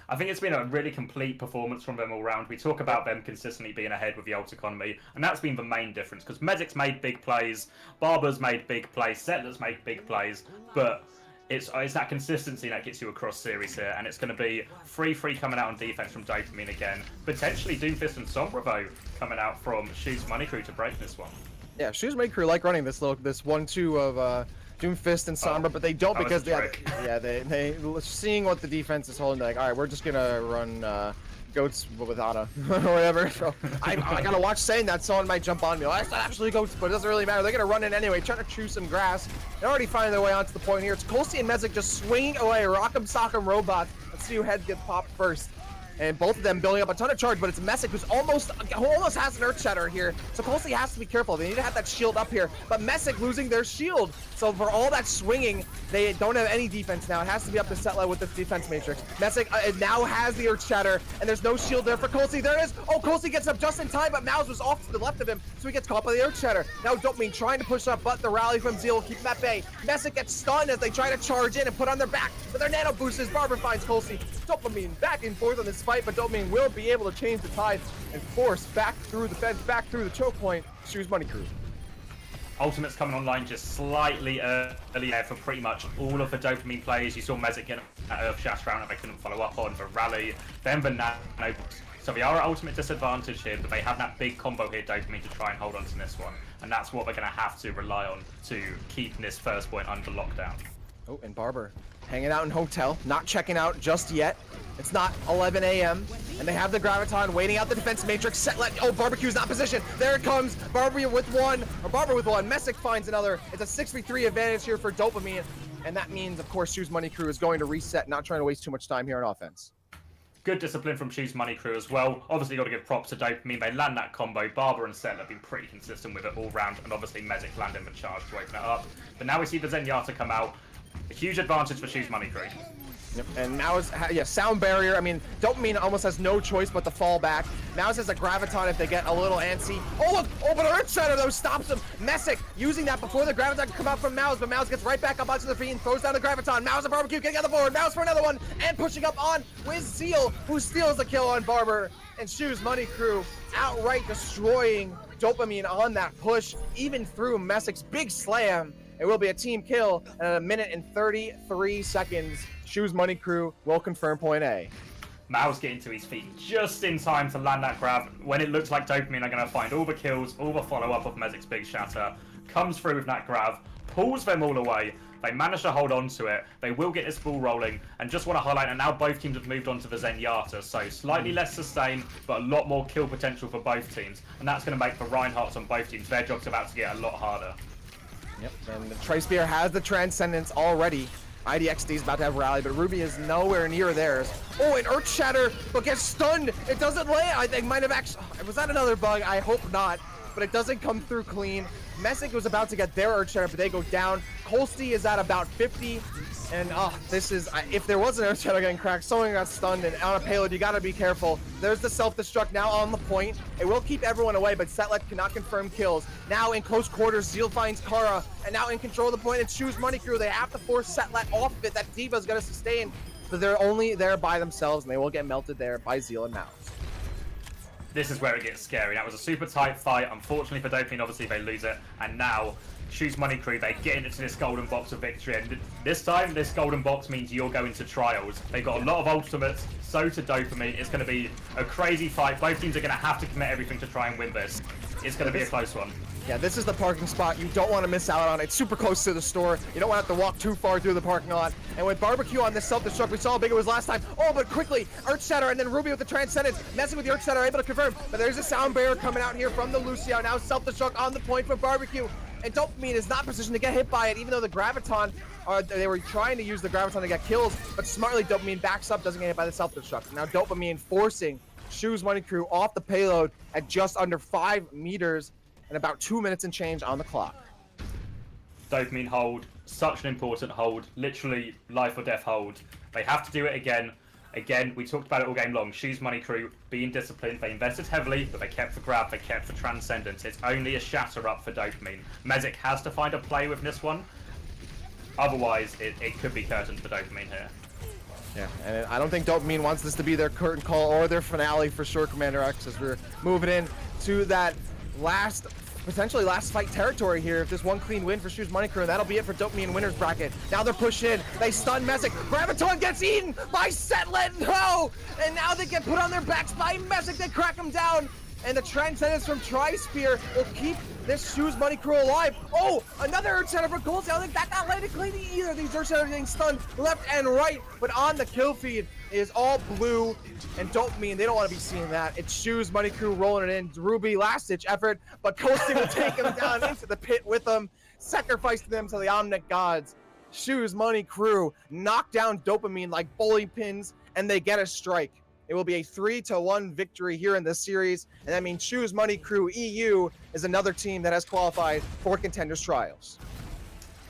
I think it's been a really complete performance from them all round. We talk about them consistently being ahead with the ult economy, and that's been the main difference, because Medic's made big plays, Barber's made big plays, Settler's made big plays, but it's that consistency that gets you across series here, and it's going to be 3-3 coming out on defense from Dopamine again, potentially Doomfist and Sombra though coming out from Shoes Money Crew to break this one. Yeah, Shoes Money Crew like running this 1-2 of Doomfist and Sombra, but they don't because they seeing what the defense is holding, like, all right, we're just gonna run goats with Ana or whatever. So I gotta watch saying that someone might jump on me. Well, that's not actually goats, but it doesn't really matter. They're gonna run in anyway, trying to chew some grass. They're already finding their way onto the point here. It's Colsey and Mezek just swinging away, rock'em sock'em robots. Let's see who head gets popped first. And both of them building up a ton of charge, but it's Messick who almost has an Earth Shatter here. So Colsey has to be careful. They need to have that shield up here. But Messick losing their shield. So for all that swinging, they don't have any defense now. It has to be up to Setla with this defense matrix. Messick now has the Earth Shatter, and there's no shield there for Colsey. There it is. Oh, Colsey gets up just in time, but Mouse was off to the left of him, so he gets caught by the Earth Shatter. Now Dopamine trying to push up, but the rally from Zeal will keep him at bay. Messick gets stunned as they try to charge in and put on their back. But their nano boosters, Barber finds Colsey. Dopamine back and forth on this fight, but Dopamine will be able to change the tide and force back through the fence, back through the choke point. Shoes Money Crew. Ultimate's coming online just slightly early there for pretty much all of the Dopamine plays. You saw Mezek get that Earth Shatter round that they couldn't follow up on, the rally, then the nano. So they are at ultimate disadvantage here, but they have that big combo here, Dopamine, to try and hold on to this one. And that's what they're going to have to rely on to keep this first point under lockdown. Oh, and Barber hanging out in hotel, not checking out just yet. It's not 11 a.m. and they have the Graviton waiting out the defense matrix. Oh, Barbecue's not positioned. There it comes. Barber with one. Messick finds another. It's a 6v3 advantage here for Dopamine, and that means, of course, Shoes Money Crew is going to reset, not trying to waste too much time here on offense. Good discipline from Shoes Money Crew as well. Obviously, got to give props to Dopamine. They land that combo. Barber and Settler have been pretty consistent with it all round, and obviously Mezek landing the charge to open it up. But now we see the Zenyatta come out. A huge advantage for Shoes Money Crew. Yep. And Mao's, sound barrier. I mean, Dopamine almost has no choice but to fall back. Mao's has a Graviton if they get a little antsy. Oh, look! Oh, but Earth Shatter, though, stops him. Messick using that before the Graviton can come out from Mao's, but Mao's gets right back up onto the feet and throws down the Graviton. Mao's a Barbecue getting on the board. Mao's for another one, and pushing up on with Zeal, who steals the kill on Barber. And Shoes Money Crew outright destroying Dopamine on that push, even through Messick's big slam. It will be a team kill, and at 1 minute and 33 seconds, Shoes Money Crew will confirm point A. Mao's getting to his feet just in time to land that grab when it looks like Dopamine are going to find all the kills, all the follow-up of Mezek's big shatter, comes through with that grab, pulls them all away. They manage to hold on to it. They will get this ball rolling, and just want to highlight that now both teams have moved on to the Zenyatta, so slightly less sustain, but a lot more kill potential for both teams, and that's going to make the Reinhardts on both teams, their job's about to get a lot harder. Yep, and the Tri-Spear has the Transcendence already. IDXD is about to have rally, but Ruby is nowhere near theirs. Oh, an Earth Shatter, but gets stunned. It doesn't land. I think might have actually. Was that another bug? I hope not. But it doesn't come through clean. Messick was about to get their Earth Shatter, but they go down. Colsey is at about 50. And this is, if there was an Earth Shatter getting cracked, someone got stunned, and on a payload, you gotta be careful. There's the self-destruct now on the point. It will keep everyone away, but Setlet cannot confirm kills. Now in close quarters, Zeal finds Kara, and now in control of the point, it's Shoes Money Crew. They have to force Setlet off of it. That Diva's gonna sustain, but they're only there by themselves, and they will get melted there by Zeal and Mouse. This is where it gets scary. That was a super tight fight. Unfortunately for Dopamine, obviously they lose it, and now Shoes Money Crew, they get into this golden box of victory, and this time this golden box means you're going to Trials. They've got a lot of ultimates, so to Dopamine. It's going to be a crazy fight. Both teams are going to have to commit everything to try and win this. It's going to be a close one. Yeah, this is the parking spot you don't want to miss out on. It's super close to the store. You don't want to have to walk too far through the parking lot. And with Barbecue on this self-destruct, we saw how big it was last time. Oh, but quickly, Earthshatter and then Ruby with the Transcendence. Messing with the Earthshatter, able to confirm. But there's a sound barrier coming out here from the Lucio. Now self-destruct on the point for Barbecue. And Dopamine is not positioned to get hit by it, even though the Graviton, they were trying to use the Graviton to get kills. But smartly, Dopamine backs up, doesn't get hit by the self-destruct. Now Dopamine forcing Shoes Money Crew off the payload at just under 5 meters. And about 2 minutes and change on the clock. Dopamine hold, such an important hold, literally life or death hold. They have to do it again. Again, we talked about it all game long. Shoes Money Crew being disciplined. They invested heavily, but they kept the grab, they kept the Transcendence. It's only a shatter up for Dopamine. Mezek has to find a play with this one. Otherwise, it could be curtains for Dopamine here. Yeah, and I don't think Dopamine wants this to be their curtain call or their finale for sure, Commander X, as we're moving in to that potentially last fight territory here. If there's one clean win for Shoes Money Crew, and that'll be it for Dopamine winners bracket. Now they're pushed in. They stun Mezek. Graviton gets eaten by Sept. No! And now they get put on their backs by Mezek. They crack him down. And the Transcendence from Tri-Spear will keep this Shoes Money Crew alive. Oh, another Earthshatter for Gold. I don't think that got landed cleanly either. These Earthshatters are getting stunned left and right. But on the kill feed is all blue. And Dopamine, they don't want to be seeing that. It's Shoes Money Crew rolling it in. Ruby, last-ditch effort. But Coasting will take him down into the pit with them. Sacrificing them to the Omnic gods. Shoes Money Crew knock down Dopamine like bowling pins. And they get a strike. It will be a 3-1 victory here in this series, and that means Shoes Money Crew EU is another team that has qualified for Contenders Trials.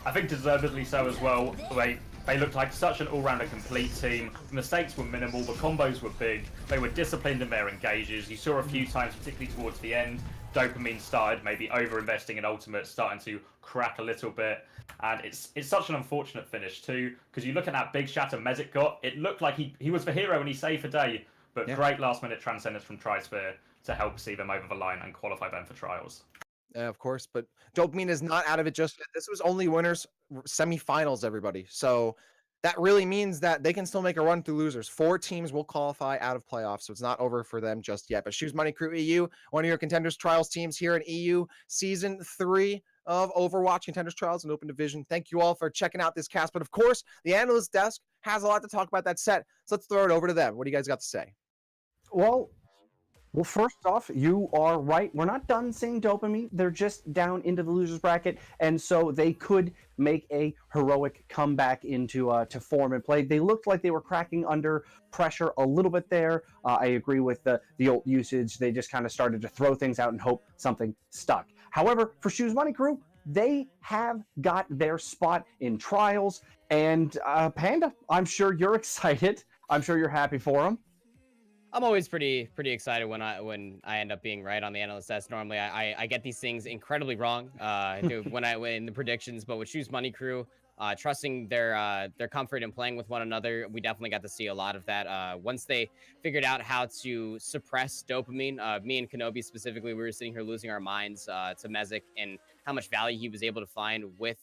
I think deservedly so as well. They looked like such an all-rounder complete team. The mistakes were minimal, the combos were big, they were disciplined in their engages. You saw a few times, particularly towards the end, Dopamine started maybe over-investing in ultimate, starting to crack a little bit. And it's such an unfortunate finish too, because you look at that big shatter Mezek got, it looked like he was the hero and he saved the day, but great last-minute Transcendence from Tri-Sphere to help see them over the line and qualify them for Trials. Of course, but Dopamine is not out of it just yet. This was only winners semifinals, everybody. So that really means that they can still make a run through losers. 4 teams will qualify out of playoffs, so it's not over for them just yet. But Shoes Money Crew EU, one of your Contenders Trials teams here in EU Season 3 of Overwatch Contenders Trials and Open Division. Thank you all for checking out this cast. But of course, the analyst desk has a lot to talk about that set. So let's throw it over to them. What do you guys got to say? Well, first off, you are right. We're not done seeing Dopamine. They're just down into the losers bracket, and so they could make a heroic comeback into to form and play. They looked like they were cracking under pressure a little bit there. I agree with the ult usage. They just kind of started to throw things out and hope something stuck. However, for Shoes Money Crew, they have got their spot in Trials, and Panda, I'm sure you're excited. I'm sure you're happy for them. I'm always pretty excited when I end up being right on the analyst test. Normally, I get these things incredibly wrong when I win the predictions. But with Shoes Money Crew, trusting their comfort in playing with one another, we definitely got to see a lot of that. Once they figured out how to suppress Dopamine, me and Kenobi specifically, we were sitting here losing our minds to Mezek and how much value he was able to find with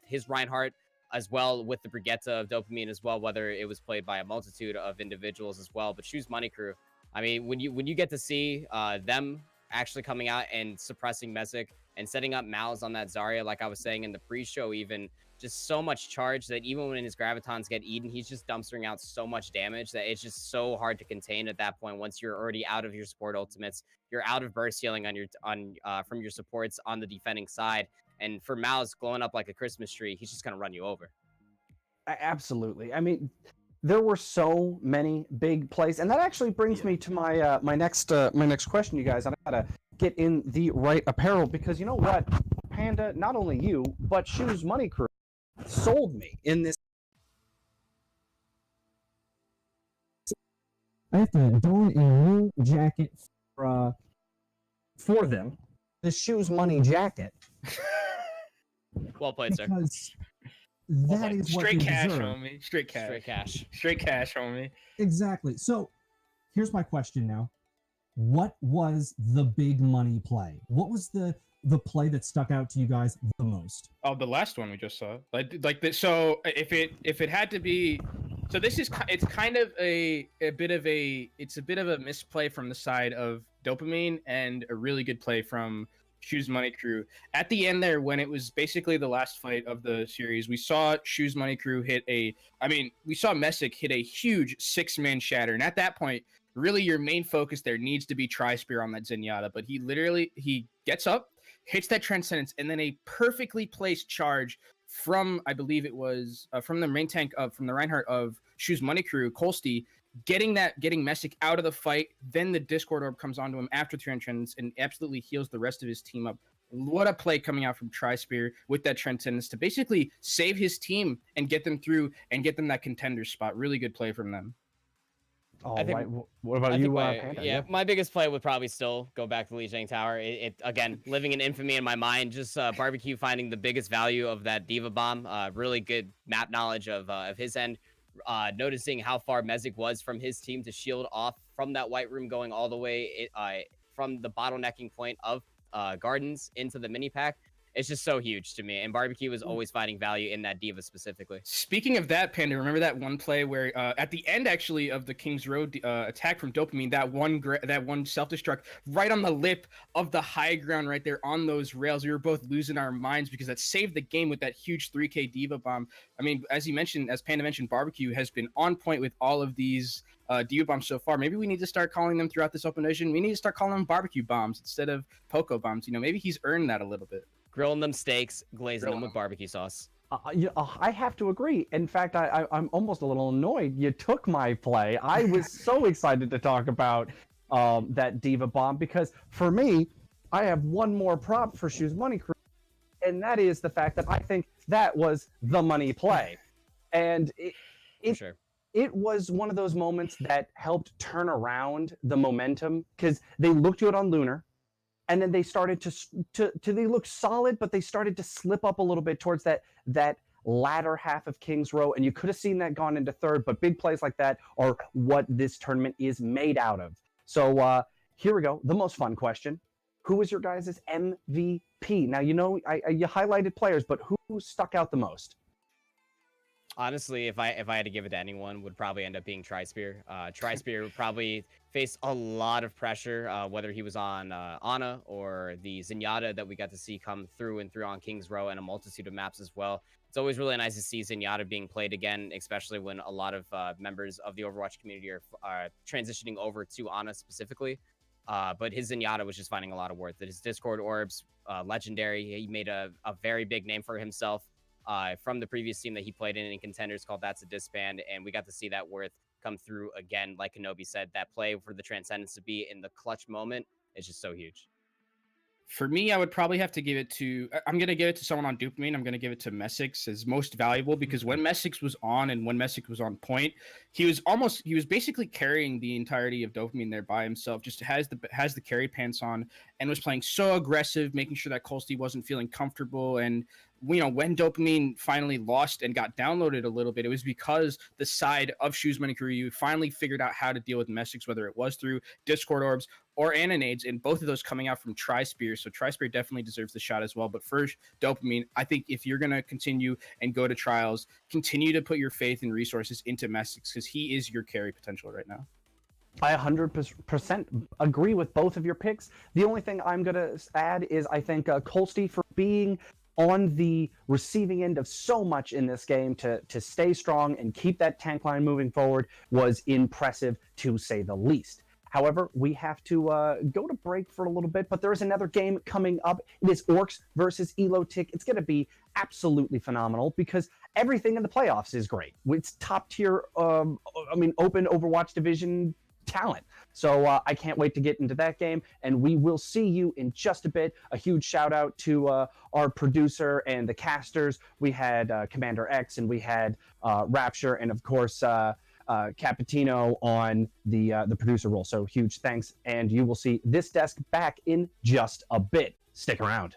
his Reinhardt, as well with the Brigitte of Dopamine as well, whether it was played by a multitude of individuals as well. But Shoes Money Crew, I mean, when you get to see them actually coming out and suppressing Mezek and setting up Mal's on that Zarya, like I was saying in the pre-show, even just so much charge that even when his Gravitons get eaten, he's just dumpstering out so much damage that it's just so hard to contain at that point. Once you're already out of your support ultimates, you're out of burst healing from your supports on the defending side. And for Mal's glowing up like a Christmas tree, he's just going to run you over. Absolutely. I mean, there were so many big plays, and that actually brings me to my my next question, you guys. I gotta get in the right apparel, because you know what, Panda, not only you but Shoes Money Crew sold me in this. I have to don a new jacket for them. The Shoes Money jacket. Well played, sir. Because that is what straight they cash, deserve. homie. Straight cash. Straight cash. Straight cash, homie. Exactly. So here's my question now. What was the big money play? What was the play that stuck out to you guys the most? Oh, the last one we just saw. Like this. So if it had to be So this is it's kind of a bit of a misplay from the side of Dopamine and a really good play from Shoes Money Crew. At the end there, when it was basically the last fight of the series, we saw Shoes Money Crew we saw Messick hit a huge 6-man shatter. And at that point, really your main focus there needs to be Tri-Spear on that Zenyatta. But he gets up, hits that Transcendence, and then a perfectly placed charge from, I believe it was from the main tank from the Reinhardt of Shoes Money Crew, Kolsty, getting Messick out of the fight. Then the Discord Orb comes onto him after Transcendence and absolutely heals the rest of his team up. What a play coming out from Tri-Spear with that Transcendence to basically save his team and get them through and get them that contender spot. Really good play from them. All right. What about you, Panda? Yeah, my biggest play would probably still go back to Lijiang Tower. It again, living in infamy in my mind, just Barbecue finding the biggest value of that Diva Bomb. Really good map knowledge of his end. Noticing how far Mezig was from his team to shield off from that white room, going all the way from the bottlenecking point of Gardens into the mini pack. It's just so huge to me. And Barbecue was always finding value in that Diva specifically. Speaking of that, Panda, remember that one play where at the end actually of the King's Road attack from Dopamine, that one self-destruct right on the lip of the high ground right there on those rails. We were both losing our minds because that saved the game with that huge 3K Diva Bomb. I mean, as Panda mentioned, Barbecue has been on point with all of these Diva Bombs so far. Maybe we need to start calling them throughout this open edition. We need to start calling them Barbecue Bombs instead of Poco Bombs. You know, maybe he's earned that a little bit. Grilling them steaks, glazing them with barbecue sauce. I have to agree. In fact, I'm almost a little annoyed. You took my play. I was so excited to talk about that Diva Bomb because for me, I have one more prop for Shoes Money Crew, and that is the fact that I think that was the money play. And it was one of those moments that helped turn around the momentum because they looked good on Lunar. And then they started to they look solid, but they started to slip up a little bit towards that latter half of King's Row. And you could have seen that gone into third, but big plays like that are what this tournament is made out of. So here we go. The most fun question. Who is your guys' MVP? Now, you know, you highlighted players, but who stuck out the most? Honestly, if I had to give it to anyone, would probably end up being Tri-Spear. Tri-Spear would probably face a lot of pressure, whether he was on Ana or the Zenyatta that we got to see come through and through on King's Row and a multitude of maps as well. It's always really nice to see Zenyatta being played again, especially when a lot of members of the Overwatch community are transitioning over to Ana specifically. But his Zenyatta was just finding a lot of worth. His Discord Orbs, legendary. He made a very big name for himself. From the previous team that he played in Contenders called That's a Disband, and we got to see that worth come through again. Like Kenobi said, that play for the Transcendence to be in the clutch moment is just so huge. For me, I would probably have to give it to, I'm going to give it to someone on Dopamine. I'm going to give it to Messick as most valuable because when Messick was on and when Messick was on point, he was basically carrying the entirety of Dopamine there by himself, just has the carry pants on and was playing so aggressive, making sure that Kolsty wasn't feeling comfortable. And you know, when Dopamine finally lost and got downloaded a little bit, it was because the side of Shoes Money Crew finally figured out how to deal with Messick, whether it was through Discord Orbs or Anonades, and both of those coming out from Tri-Spear. So Tri-Spear definitely deserves the shot as well. But first, Dopamine, I think if you're going to continue and go to trials, continue to put your faith and resources into Messick because he is your carry potential right now. I 100% agree with both of your picks. The only thing I'm going to add is I thank Kolsty for being on the receiving end of so much in this game to stay strong and keep that tank line moving forward was impressive to say the least. However, we have to go to break for a little bit, but there is another game coming up. It is Orcs versus Elotic. It's going to be absolutely phenomenal because everything in the playoffs is great. It's top tier, open Overwatch division talent. So I can't wait to get into that game, and we will see you in just a bit. A huge shout out to our producer and the casters. We had Commander X, and we had Rapture, and of course Capitino on the producer role. So huge thanks, and you will see this desk back in just a bit. Stick around.